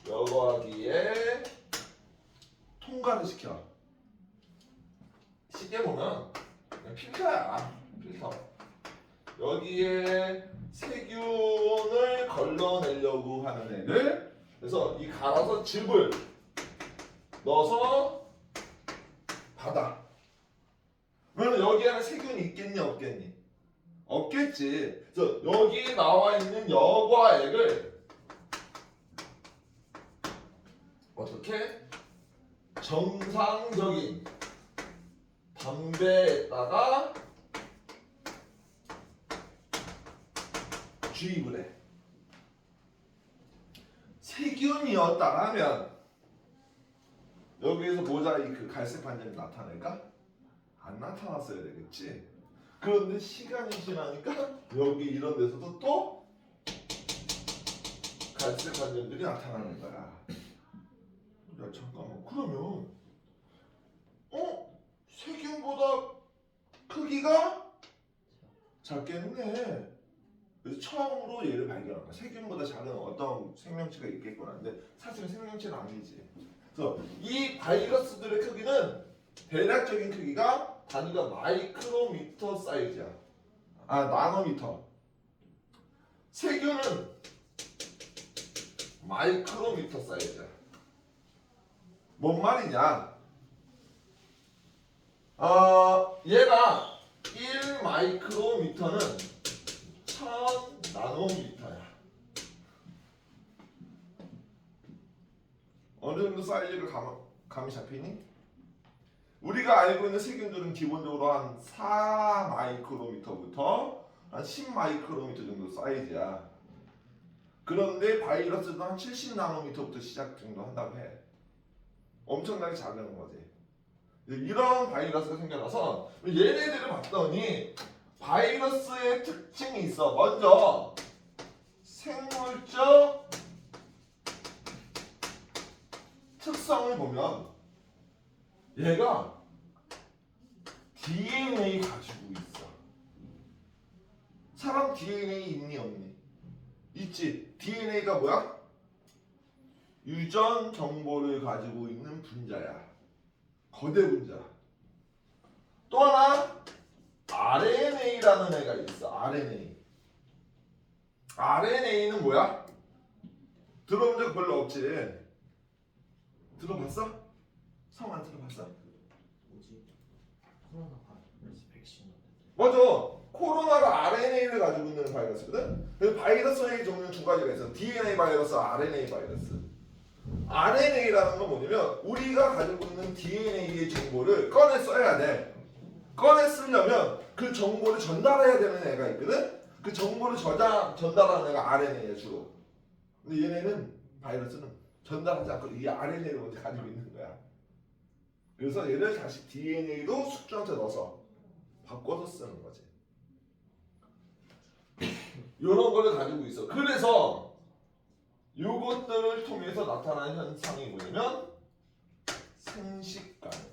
여과기에 통과를 시켜. 쉽게 보면 그냥 필터야. 필터. 여기에 세균을 걸러내려고 하는 가는 애를 그래서 이 갈아서 즙을 넣어서 받아. 그러면 여기에는 세균이 있겠니 없겠니? 없겠지. 그래서 여기에 나와 있는 여과 액을 어떻게? 정상적인 담배에다가 주입을 해. 세균이었다면 여기에서 모자이크 갈색 반점이 나타날까? 안 나타났어야 되겠지. 그런데 시간이 지나니까 여기 이런 데서도 또 갈색 반점들이 나타나는 거야. 야 잠깐만 그러면 세균보다 크기가 작겠네. 그래서 처음으로 얘를 발견한 거야. 세균보다 작은 어떤 생명체가 있겠구나. 근데 사실은 생명체는 아니지. 그래서 이 바이러스들의 크기는 대략적인 크기가 단위가 마이크로미터 사이즈야. 나노미터. 세균은 마이크로미터 사이즈야. 뭔 말이냐? 얘가 1 마이크로미터는 1000 나노미터야. 어느 정도 사이즈가 감이 잡히니? 우리가 알고 있는 세균들은 기본적으로 한 4 마이크로미터부터 한 10 마이크로미터 정도 사이즈야. 그런데 바이러스도 한 70 나노미터부터 시작 정도 한다고 해. 엄청나게 작은 거지. 이런 바이러스가 생겨나서 얘네들을 봤더니 바이러스의 특징이 있어. 먼저 생물적 특성을 보면 얘가 DNA 가지고 있어. 사람 DNA 있니 없니? 있지. DNA가 뭐야? 유전 정보를 가지고 있는 분자야. 거대 분자. 또 하나 RNA라는 애가 있어. RNA. RNA는 뭐야? 들어본 적 별로 없지. 들어봤어? 성안 들어봤어? 뭐지? 코로나 바이러스 백신. 맞아. 코로나가 RNA를 가지고 있는 바이러스거든. 그래서 바이러스의 종류는 두 가지가 있어. DNA 바이러스, RNA 바이러스. RNA라는 건 뭐냐면 우리가 가지고 있는 DNA의 정보를 꺼내 써야 돼. 꺼내 쓰려면 그 정보를 전달해야 되는 애가 있거든. 그 정보를 전달하는 애가 RNA야 주로. 근데 얘네는 바이러스는 전달하지 않고 이 RNA를 먼저 가지고 있는 거야. 그래서 얘를 다시 DNA로 숙주한테 넣어서 바꿔서 쓰는 거지. 이런 거를 가지고 있어. 그래서 이것들을 통해서 나타나는 현상이 뭐냐면 생식 가능해.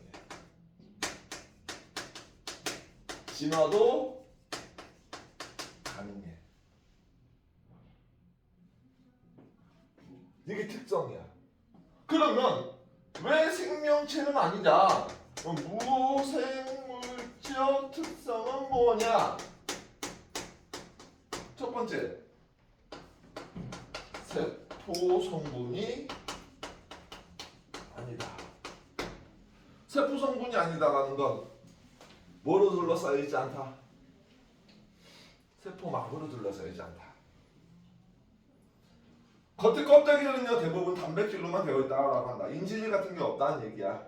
진화도 가능해. 이게 특성이야. 그러면 왜 생명체는 아니다? 무생물적 특성은 뭐냐? 첫 번째, 세포 성분이 아니다. 세포 성분이 아니다라는 건 뭐로 둘러싸여 있지 않다? 세포막으로 둘러싸여 있지 않다. 겉에 껍데기는요 대부분 단백질로만 되어 있다라고 한다. 인지질 같은 게 없다는 얘기야.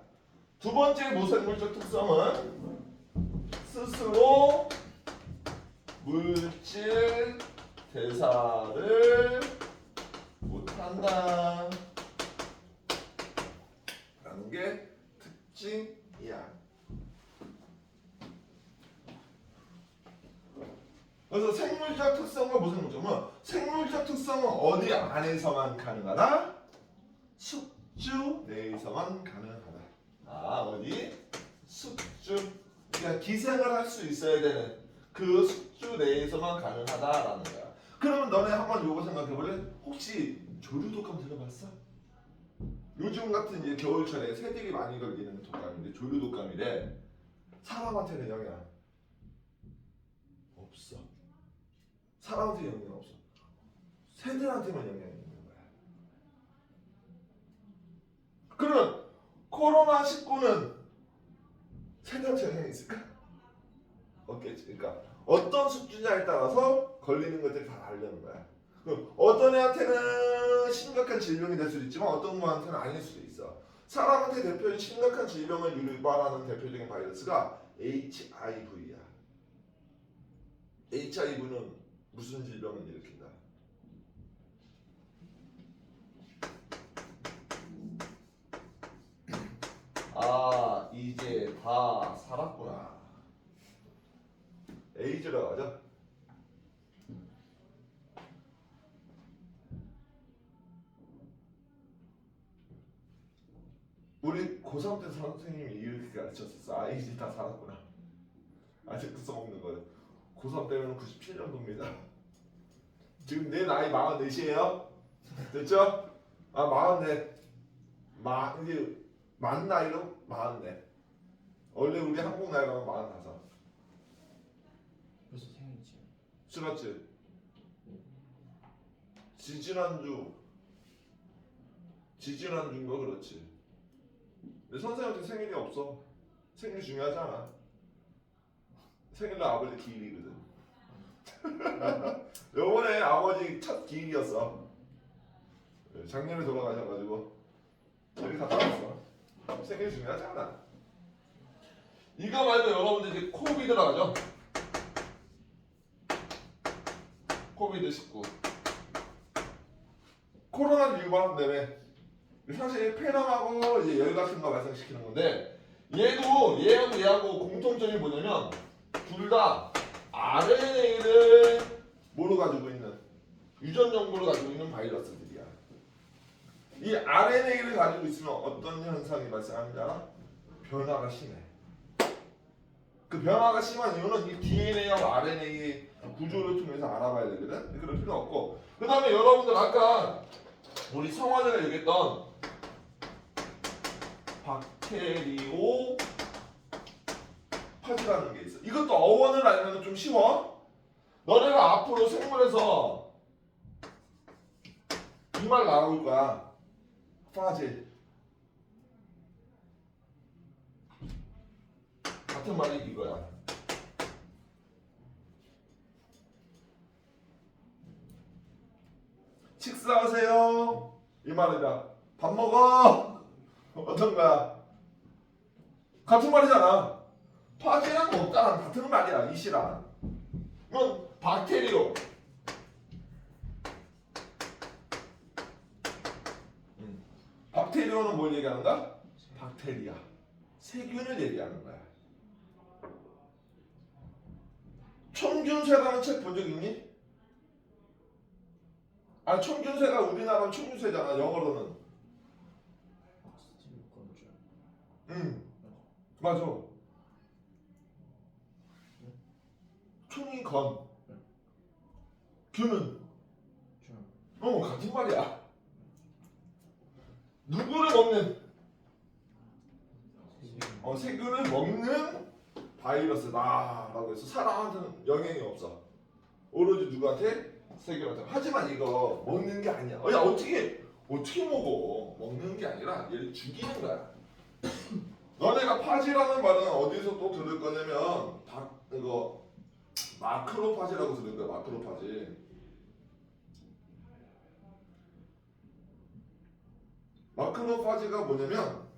두 번째 무생물적 특성은 스스로 물질 대사를 못한다 라는 게 특징이야. 그래서 생물적 특성과 무생물적은 생물적 특성은 어디 안에서만 가능하다? 숙주 내에서만 가능하다. 어디? 숙주. 그러니까 기생을 할 수 있어야 되는 그 숙주 내에서만 가능하다라는 거야. 그러면 너네 한번 요거 생각해볼래? 혹시 조류독감 들어봤어? 요즘 같은 이제 겨울철에 새들이 많이 걸리는 독감인데 조류독감이래. 사람한테는 영향 없어. 사람한테 영향 없어. 새들한테만 영향이 있는 거야. 코로나19는 세대한테 영향이 있을까? 없겠지. 그러니까 어떤 수준냐에 따라서 걸리는 것들이 다 다르는 거야. 그럼 어떤 애한테는 심각한 질병이 될 수도 있지만 어떤 분한테는 아닐 수도 있어. 사람한테 대표적인 심각한 질병을 유발하는 대표적인 바이러스가 HIV야. HIV는 무슨 질병을 일으킨다? 아, 이제 다 살았구나. 에이즈라고 하죠. 우리 고3 때 선생님이 이렇게 가르쳤었어. 아, 이제 다 살았구나. 아직도 써먹는 거예요. 고3 때면 97년도입니다. 지금 내 나이 44이에요. 됐죠? 아, 44. 이게 만 나이로 44. 원래 우리 한국 나이로 하면 45. 벌써 생일이지. 지났지? 지지난주인가 그렇지. 근데 선생님한테 생일이 없어. 생일 중요하지 않아. 생일날 아버지 기일이거든. 요번에 아버지 첫 기일이었어. 작년에 돌아가셔가지고 여기 갔다 왔어. 생일 중요하지 않아. 이거 말고 여러분들 이제 코비드라 하죠. 코비드19. 코로나를 유발한다며. 사실 폐렴하고 이제 열 같은 거 발생시키는 건데 얘하고 공통점이 뭐냐면 둘 다 RNA를 뭐로 가지고 있는 유전 정보를 가지고 있는 바이러스들이야. 이 RNA를 가지고 있으면 어떤 현상이 발생합니다. 변화가 심해. 그 변화가 심한 이유는 이 DNA와 RNA 구조를 통해서 알아봐야 되거든. 그럴 필요 없고. 그 다음에 여러분들 아까 우리 성화제가 얘기했던 박테리오 파지라는 게 있어. 이것도 어원을 알면 좀 쉬워. 너네가 앞으로 생물에서 이 말 나올 거야. 파지. 같은 말이 이거야. 식사하세요. 이 말이다. 밥 먹어. 어떤 거야? 같은 말이잖아. 파지랑 먹다랑 같은 말이야. 이시랑. 이건 박테리오. 박테리오는 뭘 얘기하는가? 박테리아. 세균을 얘기하는 거야. 청균새라는 책 본 적 있니? 아, 청균새가 우리나라 청균새잖아. 영어로는. 스티브 건줄. 맞아. 총이 건. 균은. 줄. 같은 말이야. 누구를 먹는? 세균을 먹는 바이러스다라고 해서 사람한테는 영향이 없어. 오로지 누구한테? 세균한테. 하지만 이거 먹는 게 아니야. 야, 어떻게 먹어? 먹는 게 아니라 얘를 죽이는 거야. 너네가 파지라는 말은 어디서 또 들을 거냐면 이거 마크로파지라고 들을 거야. 마크로파지. 마크로파지가 뭐냐면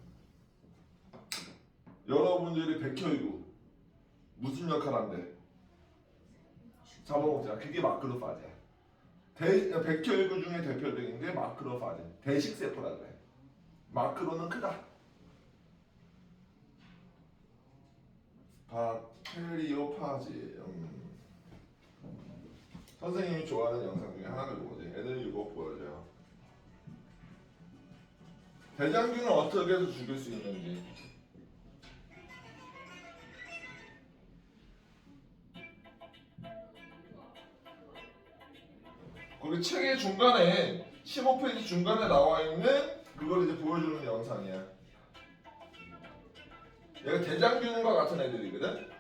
여러분들이 백혈구 무슨 역할 한대? 잡아먹잖아. 그게 마크로파지야. 백혈구 중에 대표적인 게 마크로파지. 대식세포라 그래. 마크로는 크다. 박테리오파지. 선생님이 좋아하는 영상 중에 하나가 이거지. 애들이 이거 보여줘요. 대장균을 어떻게 해서 죽일 수 있는지. 거기 책의 중간에 15페이지 중간에 나와 있는 그걸 이제 보여주는 영상이야. 얘가 대장균과 같은 애들이거든.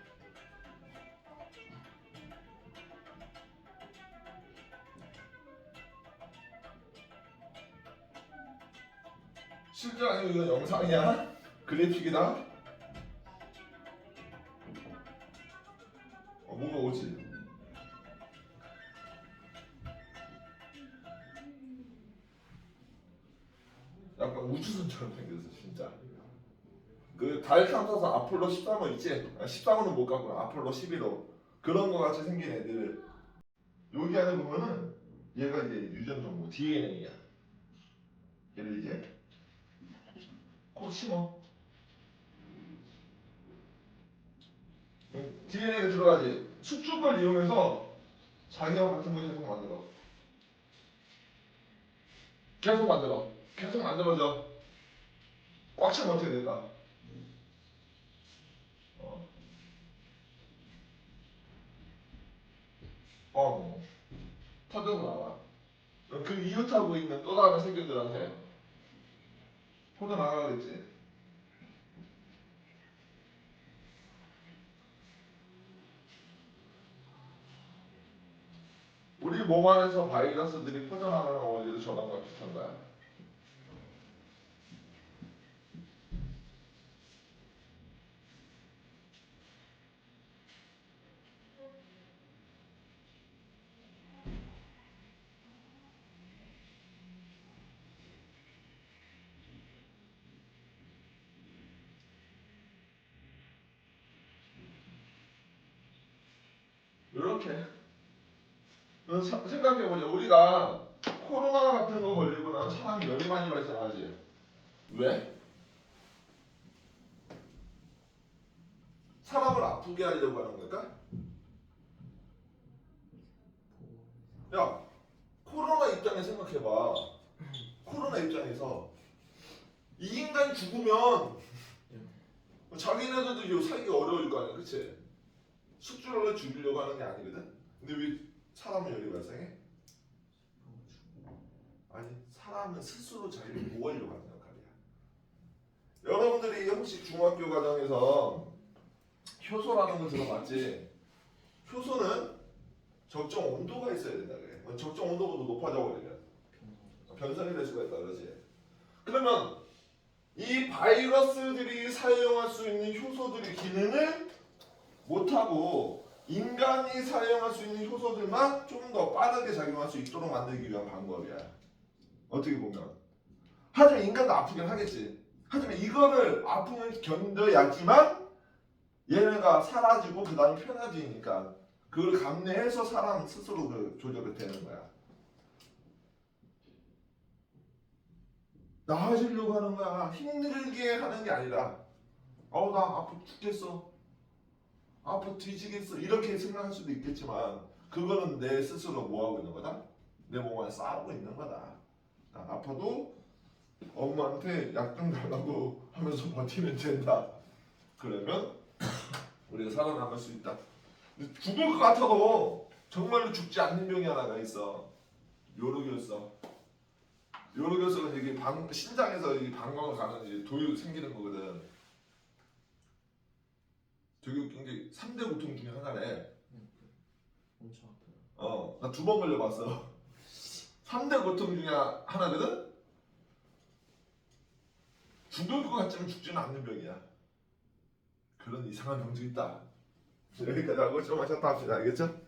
실제 아니고 이건 영상이야. 그래픽이다. 뭐가 오지? 약간 우주선처럼 생겼어 진짜. 그 달 탐사선 아폴로 13호 있지? 13호는 못 갔구나. 아폴로 11호 그런 거 같이 생긴 애들. 여기 안에 보면은 얘가 이제 유전 정보 DNA야. 얘를 이제 콕 심어. DNA가 들어가지. 수축을 이용해서 장형 같은 거 계속 만들어. 계속 만들어. 계속 만들어져. 꽉 차면 어떻게 될까? 어. 터져서 나와. 그 이웃하고 있는 또 다른 세균들한테 퍼져 나가겠지. 우리 몸 안에서 바이러스들이 퍼져나가는 원리도 저랑과 비슷한 거야. 이렇게. 생각해보자. 우리가 코로나 같은 거 걸리고 나면 사람이 열이 많이 발생하지. 왜? 사람을 아프게 하려고 하는 걸까? 야, 코로나 입장에 생각해봐. 코로나 입장에서 이 인간이 죽으면 자기네들도 이거 살기가 어려울 거 아니야, 그치? 숙주를 죽이려고 하는 게 아니거든? 근데 왜 사람은 열이 발생해? 아니, 사람은 스스로 자기를 보호하려고 하는 역할이야. 여러분들이 혹시 중학교 과정에서 효소라는 거 들어봤지? 효소는 적정 온도가 있어야 된다 그래. 적정 온도보다 높아져 버리면 변성이 될 수가 있다 그러지. 그러면 이 바이러스들이 사용할 수 있는 효소들의 기능을 못하고 인간이 사용할 수 있는 효소들만 좀 더 빠르게 작용할 수 있도록 만들기 위한 방법이야. 어떻게 보면. 하지만 인간도 아프긴 하겠지. 하지만 이거를 아픔을 견뎌야지만 얘네가 사라지고 그 다음에 편해지니까 그걸 감내해서 사람 스스로 그 조절이 되는 거야. 나아지려고 하는 거야. 힘들게 하는 게 아니라 나 아파 죽겠어. 아파 뒤지겠어. 이렇게 생각할 수도 있겠지만 그거는 내 스스로 뭐하고 있는 거다? 내 몸 안에 싸우고 있는 거다. 아파도 엄마한테 약 좀 달라고 하면서 버티면 된다. 그러면 우리가 살아남을 수 있다. 근데 죽을 것 같아도 정말로 죽지 않는 병이 하나가 있어. 요로결석. 요로결석은 이게 신장에서 이 방광을 가는 이제 도유 생기는 거거든. 되게 웃긴 게 3대 고통 중에 하나래. 엄청 아파요. 나 2번 걸려봤어. 3대 고통 중에 하나거든. 죽을 것 같지만 죽지는 않는 병이야. 그런 이상한 병도 있다. 여기까지 하고 좀 마셨다 합시다. 알겠죠?